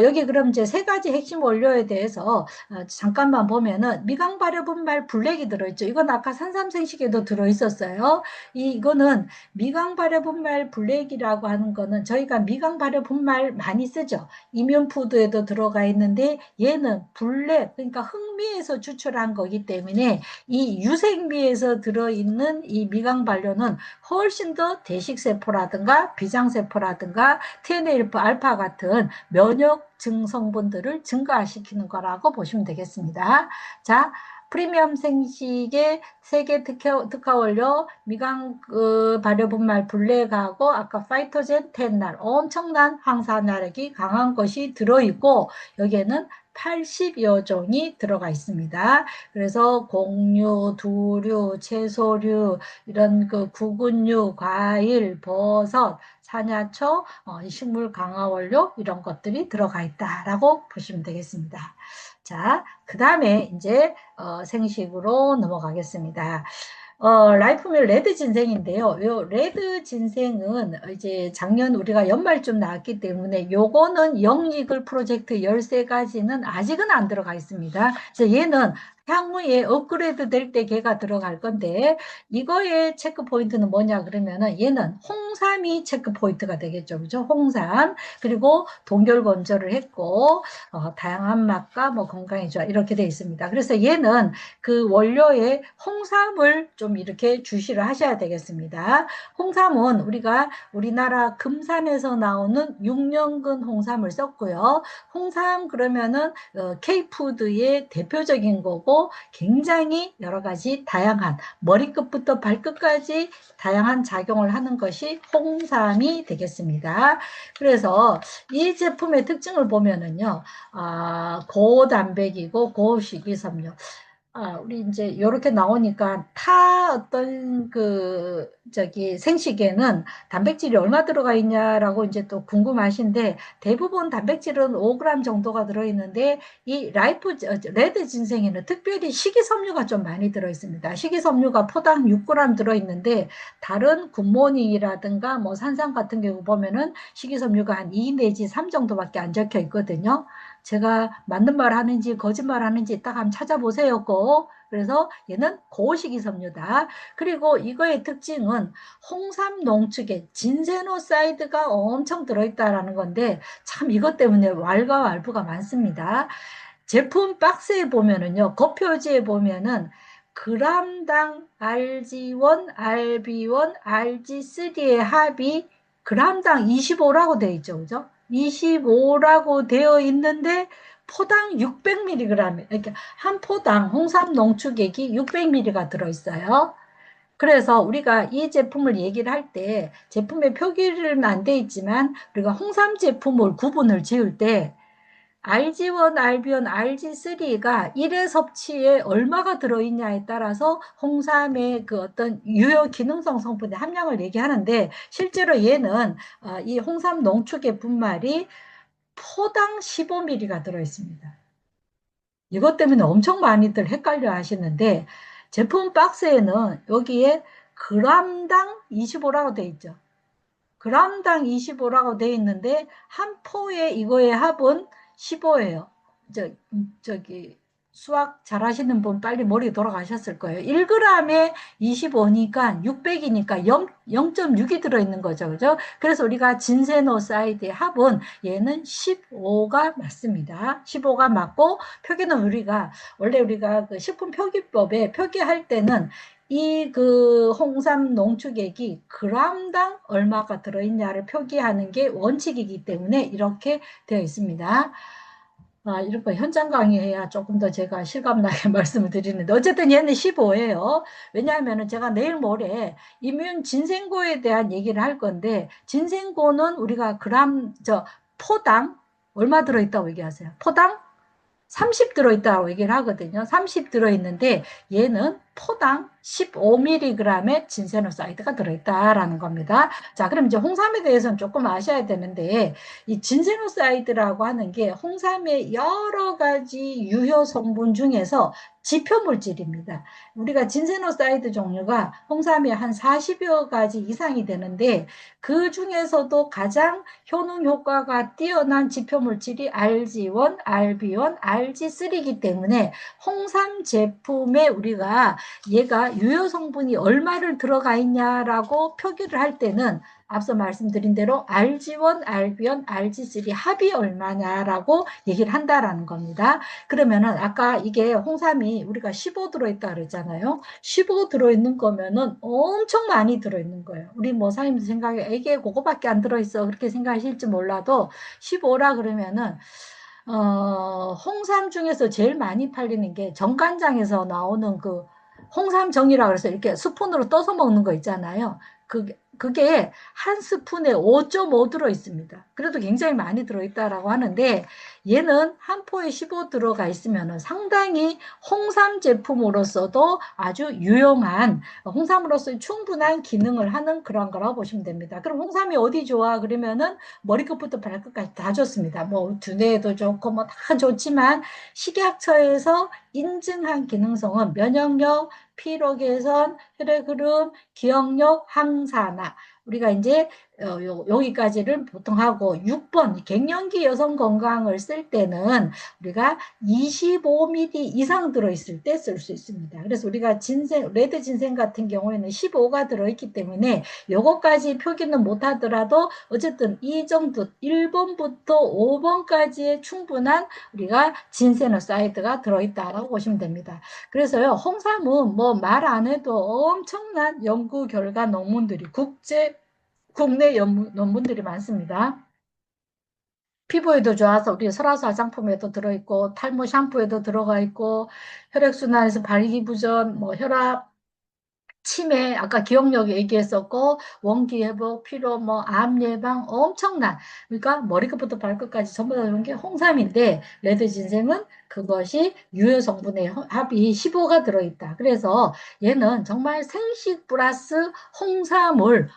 여기 그럼 이제 세 가지 핵심 원료에 대해서 잠깐만 보면은 미강 발효분말 블랙이 들어있죠. 이건 아까 산삼생식에도 들어있었어요. 이거는 미강 발효분말 블랙이라고 하는 거는 저희가 미강 발효분말 많이 쓰죠. 이뮨푸드에도 들어가 있는데 얘는 블랙 그러니까 흑미에서 추출한 거기 때문에 이 유색미에서 들어있는 이 미강 발효는 훨씬 더 대식세포라든가 비장세포라든가 TNF 알파 같은 면역증 성분들을 증가시키는 거라고 보시면 되겠습니다. 자, 프리미엄 생식의 세계 특화 원료 미강 발효분말 블랙하고 아까 파이토젠 텐날 엄청난 항산화력이 강한 것이 들어있고 여기에는 80여 종이 들어가 있습니다. 그래서 곡류, 두류, 채소류, 이런 그 구근류, 과일, 버섯, 산야초, 식물 강화 원료 이런 것들이 들어가 있다라고 보시면 되겠습니다. 자, 그 다음에 이제 생식으로 넘어가겠습니다. 라이프밀 레드 진생인데요. 요 레드 진생은 이제 작년 우리가 연말쯤 나왔기 때문에 요거는 영이글 프로젝트 13가지는 아직은 안 들어가 있습니다. 그래서 얘는 향후에 업그레이드 될 때 걔가 들어갈 건데 이거의 체크 포인트는 뭐냐 그러면은 얘는 홍삼이 체크 포인트가 되겠죠. 그죠? 홍삼. 그리고 동결 건조를 했고 다양한 맛과 뭐 건강에 좋아 이렇게 돼 있습니다. 그래서 얘는 그 원료에 홍삼을 좀 이렇게 주시를 하셔야 되겠습니다. 홍삼은 우리가 우리나라 금산에서 나오는 6년근 홍삼을 썼고요. 홍삼 그러면은 K푸드의 대표적인 거고 있고 굉장히 여러 가지 다양한 머리끝부터 발끝까지 다양한 작용을 하는 것이 홍삼이 되겠습니다. 그래서 이 제품의 특징을 보면은요, 고단백이고 고식이섬유. 우리 이제 이렇게 나오니까 타 어떤 생식에는 단백질이 얼마 들어가 있냐라고 이제 또 궁금하신데 대부분 단백질은 5g 정도가 들어있는데 이 레드 진생에는 특별히 식이섬유가 좀 많이 들어있습니다. 식이섬유가 포당 6g 들어있는데 다른 굿모닝이라든가 뭐 산삼 같은 경우 보면은 식이섬유가 한 2 내지 3 정도밖에 안 적혀 있거든요. 제가 맞는 말 하는지 거짓말 하는지 딱 한번 찾아보세요. 꼭. 그래서 얘는 고식이섬유다. 그리고 이거의 특징은 홍삼 농축에 진세노사이드가 엄청 들어있다라는 건데 참 이것 때문에 왈가왈부가 많습니다. 제품 박스에 보면은요, 겉표지에 보면은 g당 RG1, RB1, RG3의 합이 g당 25라고 되어 있죠. 그죠? 25라고 되어 있는데 포당 600mg, 이렇게 한 포당 홍삼 농축액이 600mg가 들어있어요. 그래서 우리가 이 제품을 얘기를 할 때 제품에 표기는 안 돼 있지만 우리가 홍삼 제품을 구분을 지을 때 RG1, RB1, RG3가 1회 섭취에 얼마가 들어있냐에 따라서 홍삼의 그 어떤 유효 기능성 성분의 함량을 얘기하는데 실제로 얘는 이 홍삼 농축의 분말이 포당 15mg가 들어있습니다. 이것 때문에 엄청 많이들 헷갈려 하시는데 제품 박스에는 여기에 g당 25라고 돼 있죠. g당 25라고 돼 있는데 한 포에 이거의 합은 15예요. 저기 수학 잘하시는 분 빨리 머리 돌아가셨을 거예요. 1g에 25니까 600이니까 0.6이 들어있는 거죠. 그죠? 그래서 우리가 진세노사이드의 합은 얘는 15가 맞습니다. 15가 맞고 표기는 원래 우리가 그 식품 표기법에 표기할 때는 이 홍삼 농축액이 g당 얼마가 들어있냐를 표기하는 게 원칙이기 때문에 이렇게 되어 있습니다. 이렇게 현장 강의해야 조금 더 제가 실감나게 말씀을 드리는데 어쨌든 얘는 15예요. 왜냐하면 제가 내일 모레 이뮨 진생고에 대한 얘기를 할 건데 진생고는 우리가 포당 얼마 들어있다고 얘기하세요? 포당 30 들어있다고 얘기를 하거든요. 30 들어있는데 얘는 포당 15mg의 진세노사이드가 들어있다라는 겁니다. 자, 그럼 이제 홍삼에 대해서는 조금 아셔야 되는데 이 진세노사이드라고 하는 게 홍삼의 여러 가지 유효 성분 중에서 지표 물질입니다. 우리가 진세노사이드 종류가 홍삼에 한 40여 가지 이상이 되는데 그 중에서도 가장 효능 효과가 뛰어난 지표 물질이 RG1, RB1, RG3이기 때문에 홍삼 제품에 우리가 얘가 유효 성분이 얼마를 들어가 있냐라고 표기를 할 때는 앞서 말씀드린 대로 RG1, RB1, RG3 합이 얼마냐라고 얘기를 한다라는 겁니다. 그러면은 아까 이게 홍삼이 우리가 15 들어있다 그랬잖아요. 15 들어있는 거면은 엄청 많이 들어있는 거예요. 우리 뭐 사장님들 생각에 이게 그거밖에 안 들어있어 그렇게 생각하실지 몰라도 15라 그러면은 홍삼 중에서 제일 많이 팔리는 게 정간장에서 나오는 그 홍삼정이라 그래서 이렇게 스푼으로 떠서 먹는 거 있잖아요. 그게 한 스푼에 5.5 들어있습니다. 그래도 굉장히 많이 들어있다라고 하는데 얘는 한 포에 15 들어가 있으면 상당히 홍삼 제품으로서도 아주 유용한 홍삼으로서 충분한 기능을 하는 그런 거라고 보시면 됩니다. 그럼 홍삼이 어디 좋아? 그러면은 머리끝부터 발끝까지 다 좋습니다. 뭐 두뇌에도 좋고 뭐 다 좋지만 식약처에서 인증한 기능성은 면역력, 피로 개선, 혈액 흐름, 기억력, 항산화. 우리가 이제 여기까지를 보통 하고 6번 갱년기 여성 건강을 쓸 때는 우리가 25ml 이상 들어있을 때 쓸 수 있습니다. 그래서 우리가 레드 진생 같은 경우에는 15가 들어있기 때문에 요거까지 표기는 못하더라도 어쨌든 이 정도 1번부터 5번까지의 충분한 우리가 진세노사이드가 들어있다라고 보시면 됩니다. 그래서요 홍삼은 뭐 말 안 해도 엄청난 연구 결과 논문들이 국내 논문들이 많습니다. 피부에도 좋아서 우리 설화수 화장품에도 들어있고 탈모 샴푸에도 들어가 있고 혈액순환에서 발기부전, 뭐 혈압, 치매, 아까 기억력 얘기했었고 원기 회복, 피로, 뭐 암 예방 엄청난 그러니까 머리끝부터 발끝까지 전부 다 이런 게 홍삼인데 레드 진생은 그것이 유효 성분의 합이 15가 들어있다. 그래서 얘는 정말 생식 플러스 홍삼을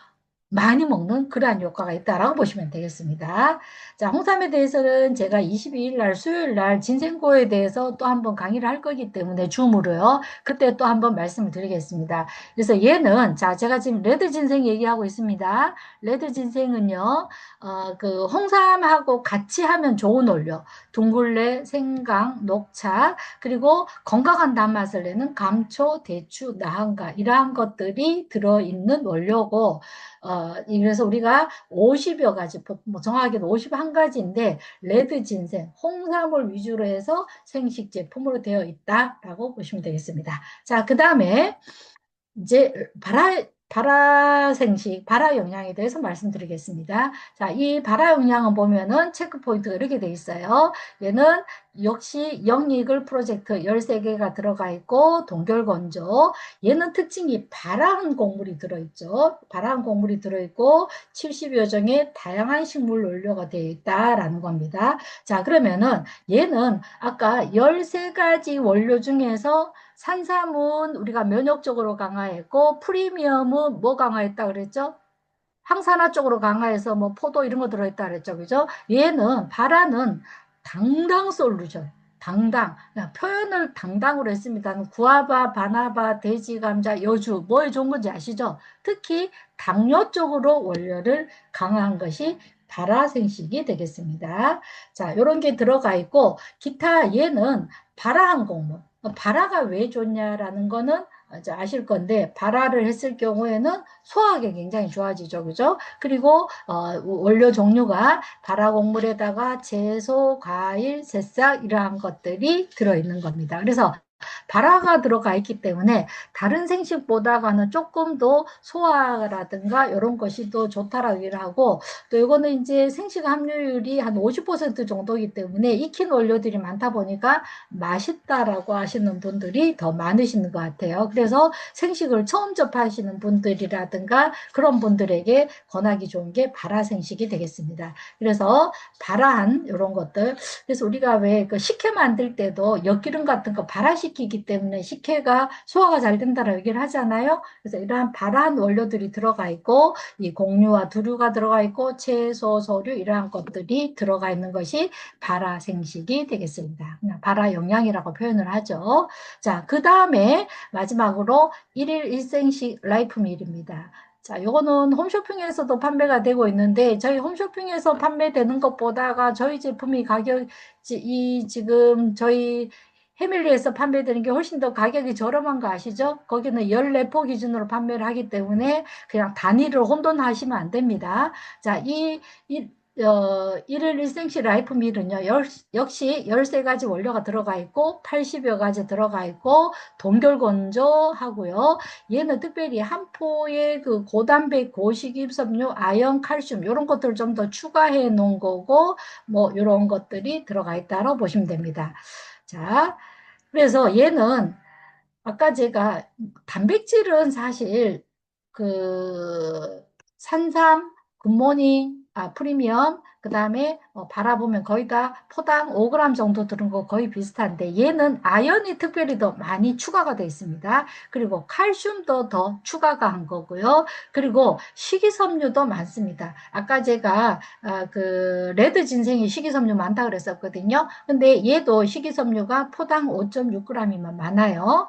많이 먹는 그러한 효과가 있다라고 보시면 되겠습니다. 자, 홍삼에 대해서는 제가 22일 날 수요일 날 진생고에 대해서 또 한번 강의를 할 거기 때문에 줌으로요. 그때 또 한번 말씀을 드리겠습니다. 그래서 얘는 자, 제가 지금 레드 진생 얘기하고 있습니다. 레드 진생은요. 그 홍삼하고 같이 하면 좋은 원료. 둥글레, 생강, 녹차, 그리고 건강한 단맛을 내는 감초, 대추, 나한가 이러한 것들이 들어있는 원료고 그래서 우리가 50여 가지, 뭐 정확하게는 51가지인데, 레드 진생, 홍삼을 위주로 해서 생식 제품으로 되어 있다라고 보시면 되겠습니다. 자, 그 다음에 이제 발화생식, 발화영양에 대해서 말씀드리겠습니다. 자, 이 발화영양은 보면은 체크 포인트가 이렇게 돼 있어요. 얘는 역시 영리글 프로젝트 13개가 들어가 있고 동결건조. 얘는 특징이 발화한 곡물이 들어있죠. 발화한 곡물이 들어있고 70여 종의 다양한 식물 원료가 되어 있다라는 겁니다. 자, 그러면은 얘는 아까 13가지 원료 중에서 산삼은 우리가 면역적으로 강화했고 프리미엄은 뭐 강화했다 그랬죠? 항산화 쪽으로 강화해서 뭐 포도 이런 거 들어있다 그랬죠. 그죠? 얘는 바라는 당당 솔루션. 당당. 그냥 표현을 당당으로 했습니다. 구아바, 바나바, 돼지, 감자, 여주 뭐에 좋은 건지 아시죠? 특히 당뇨 쪽으로 원료를 강화한 것이 발화생식이 되겠습니다. 자, 이런 게 들어가 있고 기타 얘는 발화한 곡물. 발화가 왜 좋냐라는 거는 이제 아실 건데 발화를 했을 경우에는 소화가 굉장히 좋아지죠. 그죠? 그리고 원료 종류가 발화 곡물에다가 채소, 과일, 새싹 이러한 것들이 들어있는 겁니다. 그래서 발화가 들어가 있기 때문에 다른 생식보다가는 조금 더 소화라든가 이런 것이 더 좋다라고 얘기를 하고 또 이거는 이제 생식 함유율이 한 50% 정도이기 때문에 익힌 원료들이 많다 보니까 맛있다라고 하시는 분들이 더 많으시는 것 같아요. 그래서 생식을 처음 접하시는 분들이라든가 그런 분들에게 권하기 좋은 게 발화생식이 되겠습니다. 그래서 발화한 이런 것들 그래서 우리가 왜 그 식혜 만들 때도 엿기름 같은 거 발화시키기 때문에 식혜가 소화가 잘 된다라고 얘기를 하잖아요. 그래서 이러한 발화한 원료들이 들어가 있고 이 곡류와 두류가 들어가 있고 채소, 소류 이러한 것들이 들어가 있는 것이 발화생식이 되겠습니다. 그냥 발화영양이라고 표현을 하죠. 자, 그 다음에 마지막으로 일일 일생식 라이프밀입니다. 자, 요거는 홈쇼핑에서도 판매가 되고 있는데 저희 홈쇼핑에서 판매되는 것보다가 저희 제품이 지금 저희 해밀리에서 판매되는 게 훨씬 더 가격이 저렴한 거 아시죠? 거기는 14포 기준으로 판매를 하기 때문에 그냥 단위를 혼돈하시면 안 됩니다. 자, 일일 일생시 라이프밀은요, 역시 13가지 원료가 들어가 있고, 80여 가지 들어가 있고, 동결건조하고요. 얘는 특별히 한 포의 그 고단백, 고식입섬유, 아연, 칼슘, 이런 것들을 좀 더 추가해 놓은 거고, 뭐, 이런 것들이 들어가 있다고 보시면 됩니다. 자, 그래서 얘는 아까 제가 단백질은 사실 그 산삼, 굿모닝, 프리미엄, 그 다음에 바라보면 거의 다 포당 5g 정도 들은 거 거의 비슷한데 얘는 아연이 특별히 더 많이 추가가 되어 있습니다. 그리고 칼슘도 더 추가가 한 거고요. 그리고 식이섬유도 많습니다. 아까 제가 그 레드 진생이 식이섬유 많다 그랬었거든요. 근데 얘도 식이섬유가 포당 5.6g이면 많아요.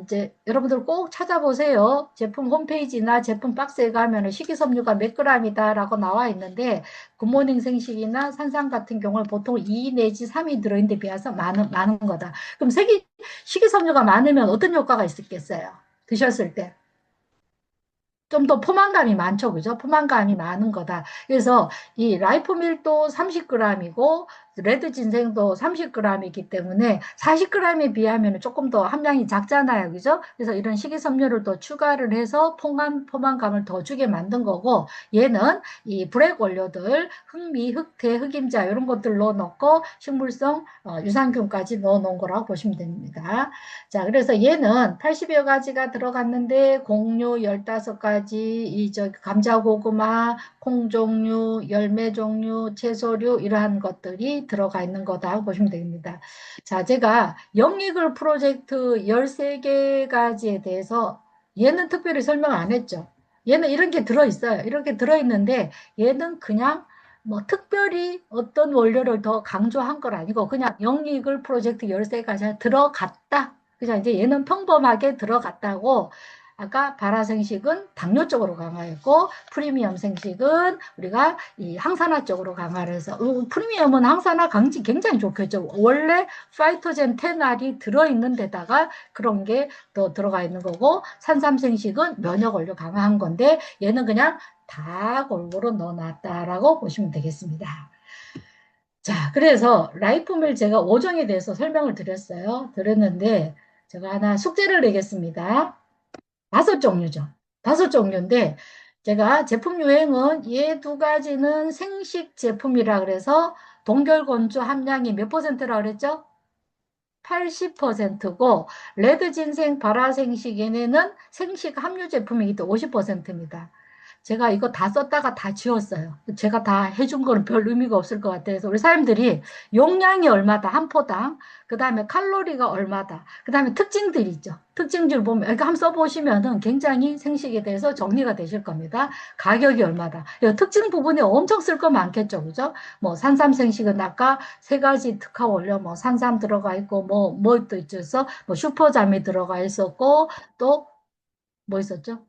이제 여러분들 꼭 찾아보세요. 제품 홈페이지나 제품 박스에 가면 식이섬유가 몇 g이다라고 나와 있는데 굿모닝 생식이나 산삼 같은 경우는 보통 2 내지 3이 들어있는데 비해서 많은 거다. 그럼 식이섬유가 많으면 어떤 효과가 있겠어요? 드셨을 때. 좀 더 포만감이 많죠, 그죠? 포만감이 많은 거다. 그래서 이 라이프밀도 30g이고 레드 진생도 30g이기 때문에 40g에 비하면 조금 더 함량이 작잖아요. 그죠? 그래서 이런 식이섬유를 또 추가를 해서 포만감을 더 주게 만든 거고, 얘는 이 브렉 원료들, 흑미, 흑태, 흑임자 이런 것들로 넣고 식물성 유산균까지 넣어 놓은 거라고 보시면 됩니다. 자, 그래서 얘는 80여 가지가 들어갔는데 곡류 15가지, 감자 고구마, 콩 종류, 열매 종류, 채소류 이러한 것들이 들어가 있는 거다 보시면 됩니다. 자, 제가 영리글 프로젝트 13개가지에 대해서 얘는 특별히 설명 안 했죠. 얘는 이런 게 들어있어요. 이렇게 들어있는데 얘는 그냥 뭐 특별히 어떤 원료를 더 강조한 건 아니고 그냥 영리글 프로젝트 13가지 들어갔다. 그냥 이제 얘는 평범하게 들어갔다고. 아까 발화생식은 당뇨 쪽으로 강화했고 프리미엄 생식은 우리가 이 항산화 쪽으로 강화를 해서 프리미엄은 항산화 강지 굉장히 좋겠죠. 원래 파이토젠 테날이 들어있는 데다가 그런 게 더 들어가 있는 거고 산삼생식은 면역 원료 강화한 건데 얘는 그냥 다 골고루 넣어놨다라고 보시면 되겠습니다. 자, 그래서 라이프밀 제가 5종에 대해서 설명을 드렸는데 제가 하나 숙제를 내겠습니다. 5종류죠. 5종류인데 제가 제품 유행은 얘 2가지는 생식 제품이라 그래서 동결건조 함량이 몇 퍼센트라 그랬죠? 80%고 레드 진생 발화생식에는 생식 함유 제품이기 때문에 50%입니다. 제가 이거 다 썼다가 다 지웠어요. 제가 다 해준 거는 별 의미가 없을 것 같아서 우리 사람들이 용량이 얼마다 한 포당, 그 다음에 칼로리가 얼마다, 그 다음에 특징들이 있죠. 특징들 보면 이거 한번 써보시면은 굉장히 생식에 대해서 정리가 되실 겁니다. 가격이 얼마다. 이 특징 부분에 엄청 쓸 거 많겠죠, 그죠? 뭐 산삼 생식은 아까 3가지 특화 원료, 뭐 산삼 들어가 있고 뭐 또 있어서 뭐 슈퍼잠이 들어가 있었고 또 뭐 있었죠?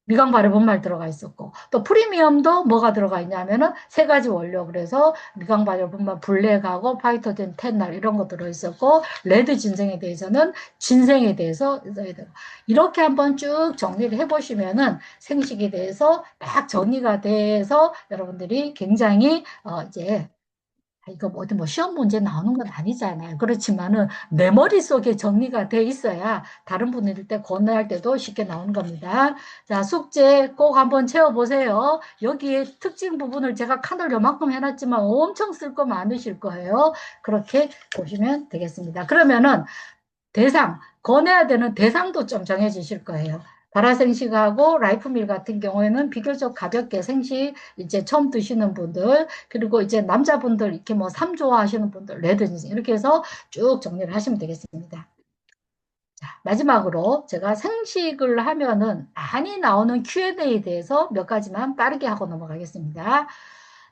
미강 발효분말 들어가 있었고 또 프리미엄도 뭐가 들어가 있냐면은 3가지 원료 그래서 미강 발효분말 블랙하고 파이토젠 텐날 이런 거 들어 있었고 레드 진생에 대해서는 진생에 대해서 이렇게 한번 쭉 정리를 해보시면은 생식에 대해서 딱 정리가 돼서 여러분들이 굉장히 이제 이거 뭐 어디 뭐 시험 문제 나오는 건 아니잖아요. 그렇지만은 내 머릿속에 정리가 돼 있어야 다른 분들 때 건너할 때도 쉽게 나오는 겁니다. 자, 숙제 꼭 한번 채워보세요. 여기에 특징 부분을 제가 칸을 요만큼 해놨지만 엄청 쓸 거 많으실 거예요. 그렇게 보시면 되겠습니다. 그러면은 대상, 권해야 되는 대상도 좀 정해지실 거예요. 발화생식하고 라이프밀 같은 경우에는 비교적 가볍게 생식 이제 처음 드시는 분들, 그리고 이제 남자분들 이렇게 뭐 삼 좋아하시는 분들, 레드니스 이렇게 해서 쭉 정리를 하시면 되겠습니다. 자, 마지막으로 제가 생식을 하면은 많이 나오는 Q&A에 대해서 몇 가지만 빠르게 하고 넘어가겠습니다.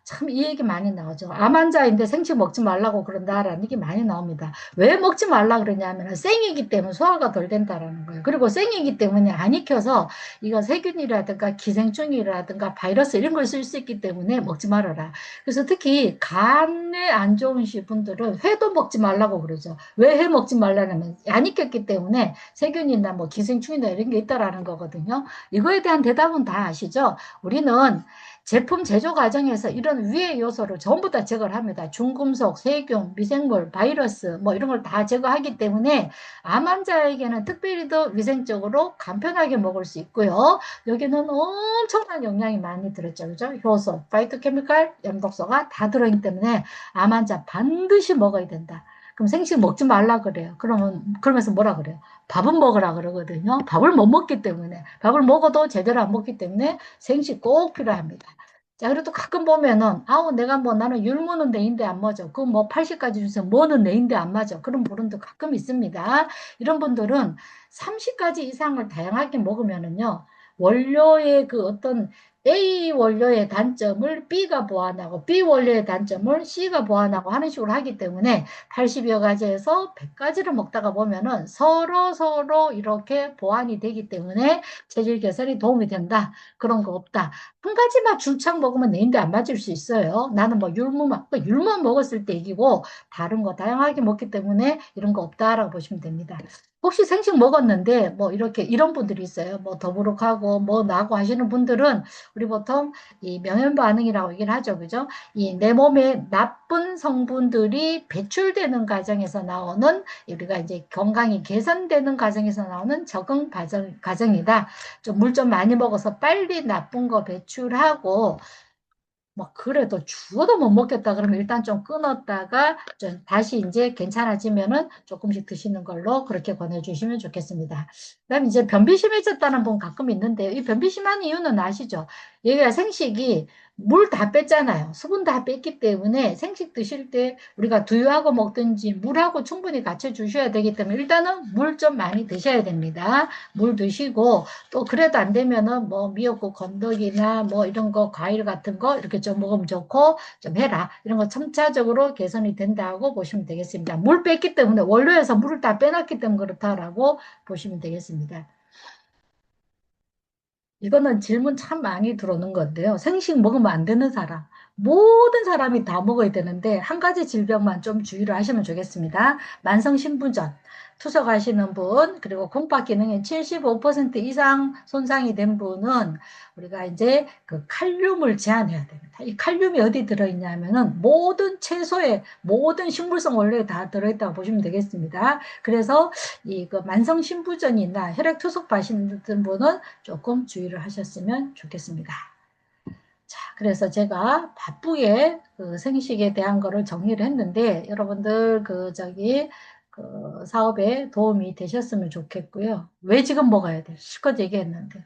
참 이 얘기 많이 나오죠. 암 환자인데 생식 먹지 말라고 그런다라는 얘기 많이 나옵니다. 왜 먹지 말라 그러냐면 생이기 때문에 소화가 덜 된다라는 거예요. 그리고 생이기 때문에 안 익혀서 이거 세균이라든가 기생충이라든가 바이러스 이런 걸 쓸 수 있기 때문에 먹지 말아라. 그래서 특히 간에 안 좋으신 분들은 회도 먹지 말라고 그러죠. 왜 회 먹지 말라냐면 안 익혔기 때문에 세균이나 뭐 기생충이나 이런 게 있다라는 거거든요. 이거에 대한 대답은 다 아시죠? 우리는 제품 제조 과정에서 이런 위해 요소를 전부 다 제거를 합니다. 중금속, 세균, 미생물, 바이러스 뭐 이런 걸 다 제거하기 때문에 암 환자에게는 특별히 더 위생적으로 간편하게 먹을 수 있고요. 여기는 엄청난 영양이 많이 들었죠. 그죠? 효소, 파이토케미칼, 염독소가 다 들어있기 때문에 암 환자 반드시 먹어야 된다. 그럼 생식 먹지 말라 그래요. 그러면서 뭐라 그래요? 밥은 먹으라 그러거든요. 밥을 못 먹기 때문에. 밥을 먹어도 제대로 안 먹기 때문에 생식 꼭 필요합니다. 자, 그래도 가끔 보면은, 아우, 내가 뭐 나는 율무는 내인데 안 맞아. 그 뭐 80까지 주세요. 뭐는 내인데 안 맞아. 그런 분도 가끔 있습니다. 이런 분들은 30가지 이상을 다양하게 먹으면은요, 원료의 그 어떤 A 원료의 단점을 B가 보완하고 B 원료의 단점을 C가 보완하고 하는 식으로 하기 때문에 80여 가지에서 100가지를 먹다가 보면은 서로 이렇게 보완이 되기 때문에 체질 개선이 도움이 된다. 그런 거 없다. 한 가지만 줄창 먹으면 내인데 안 맞을 수 있어요. 나는 뭐 율무만 먹었을 때 이기고 다른 거 다양하게 먹기 때문에 이런 거 없다라고 보시면 됩니다. 혹시 생식 먹었는데 뭐 이렇게 이런 분들이 있어요. 뭐 더부룩하고 뭐 나고 하시는 분들은 우리 보통 이 명현 반응이라고 얘기를 하죠. 그죠? 이 내 몸에 나쁜 성분들이 배출되는 과정에서 나오는 우리가 이제 건강이 개선되는 과정에서 나오는 적응 과정이다. 좀 물 좀 많이 먹어서 빨리 나쁜 거 배출하고 뭐 그래도 죽어도 못 먹겠다 그러면 일단 좀 끊었다가 좀 다시 이제 괜찮아지면은 조금씩 드시는 걸로 그렇게 권해주시면 좋겠습니다. 그다음 이제 변비 심해졌다는 분 가끔 있는데요. 이 변비 심한 이유는 아시죠? 얘가 생식이 물 다 뺐잖아요. 수분 다 뺐기 때문에 생식 드실 때 우리가 두유하고 먹든지 물하고 충분히 같이 주셔야 되기 때문에 일단은 물 좀 많이 드셔야 됩니다. 물 드시고 또 그래도 안 되면은 뭐 미역국 건더기나 뭐 이런 거 과일 같은 거 이렇게 좀 먹으면 좋고 좀 해라. 이런 거 첨차적으로 개선이 된다고 보시면 되겠습니다. 물 뺐기 때문에 원료에서 물을 다 빼놨기 때문에 그렇다라고 보시면 되겠습니다. 이거는 질문 참 많이 들어오는 건데요. 생식 먹으면 안 되는 사람. 모든 사람이 다 먹어야 되는데 한 가지 질병만 좀 주의를 하시면 좋겠습니다. 만성신부전, 투석하시는 분, 그리고 공파 기능이 75% 이상 손상이 된 분은 우리가 이제 그 칼륨을 제한해야 됩니다. 이 칼륨이 어디 들어있냐면은 모든 채소에 모든 식물성 원료에 다 들어있다고 보시면 되겠습니다. 그래서 이 그 만성신부전이나 혈액투석 하시는 분은 조금 주의를 하셨으면 좋겠습니다. 자, 그래서 제가 바쁘게 그 생식에 대한 거를 정리를 했는데 여러분들 그 사업에 도움이 되셨으면 좋겠고요. 왜 지금 먹어야 돼? 실컷 얘기했는데.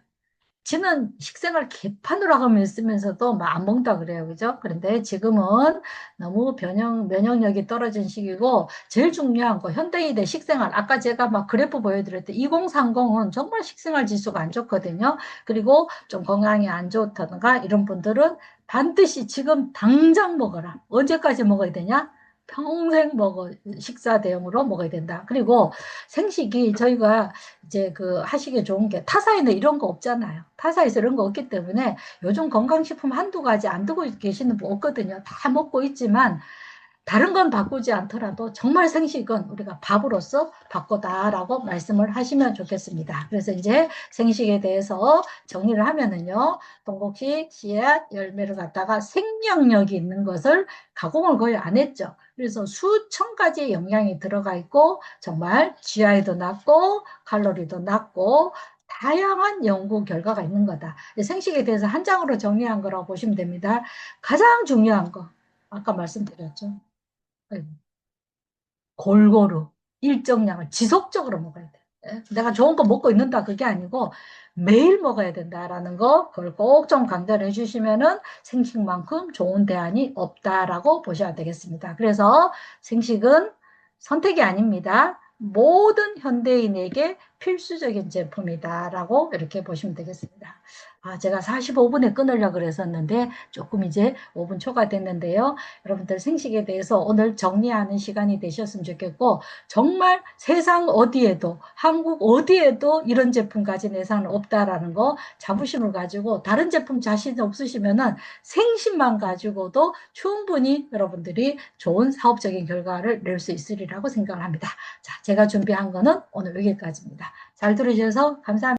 지는 식생활 개판으로 하고 있으면서도 막 안 먹는다 그래요. 그죠? 그런데 지금은 너무 면역력이 떨어진 시기고, 제일 중요한 거, 현대인의 식생활. 아까 제가 막 그래프 보여드렸을 때, 2030은 정말 식생활 지수가 안 좋거든요. 그리고 좀 건강이 안 좋다든가, 이런 분들은 반드시 지금 당장 먹어라. 언제까지 먹어야 되냐? 평생 식사 대용으로 먹어야 된다. 그리고 생식이 저희가 이제 그 하시기 좋은 게 타사에는 이런 거 없잖아요. 타사에서 이런 거 없기 때문에 요즘 건강식품 한두 가지 안 두고 계시는 분 없거든요. 다 먹고 있지만 다른 건 바꾸지 않더라도 정말 생식은 우리가 밥으로서 바꾸다라고 말씀을 하시면 좋겠습니다. 그래서 이제 생식에 대해서 정리를 하면은요, 동복식, 씨앗, 열매를 갖다가 생명력이 있는 것을 가공을 거의 안 했죠. 그래서 수천 가지의 영양이 들어가 있고 정말 GI도 낮고 칼로리도 낮고 다양한 연구 결과가 있는 거다. 생식에 대해서 한 장으로 정리한 거라고 보시면 됩니다. 가장 중요한 거 아까 말씀드렸죠. 네. 골고루 일정량을 지속적으로 먹어야 돼. 예? 내가 좋은 거 먹고 있는다 그게 아니고 매일 먹어야 된다라는 거 그걸 꼭 좀 강조를 해주시면은 생식만큼 좋은 대안이 없다라고 보셔야 되겠습니다. 그래서 생식은 선택이 아닙니다. 모든 현대인에게 필수적인 제품이다라고 이렇게 보시면 되겠습니다. 아, 제가 45분에 끊으려고 그랬었는데 조금 이제 5분 초과됐는데요. 여러분들 생식에 대해서 오늘 정리하는 시간이 되셨으면 좋겠고 정말 세상 어디에도 한국 어디에도 이런 제품 가진 회사는 없다라는 거 자부심을 가지고 다른 제품 자신 없으시면은 생식만 가지고도 충분히 여러분들이 좋은 사업적인 결과를 낼 수 있으리라고 생각을 합니다. 자, 제가 준비한 거는 오늘 여기까지입니다. 잘 들으셔서 감사합니다.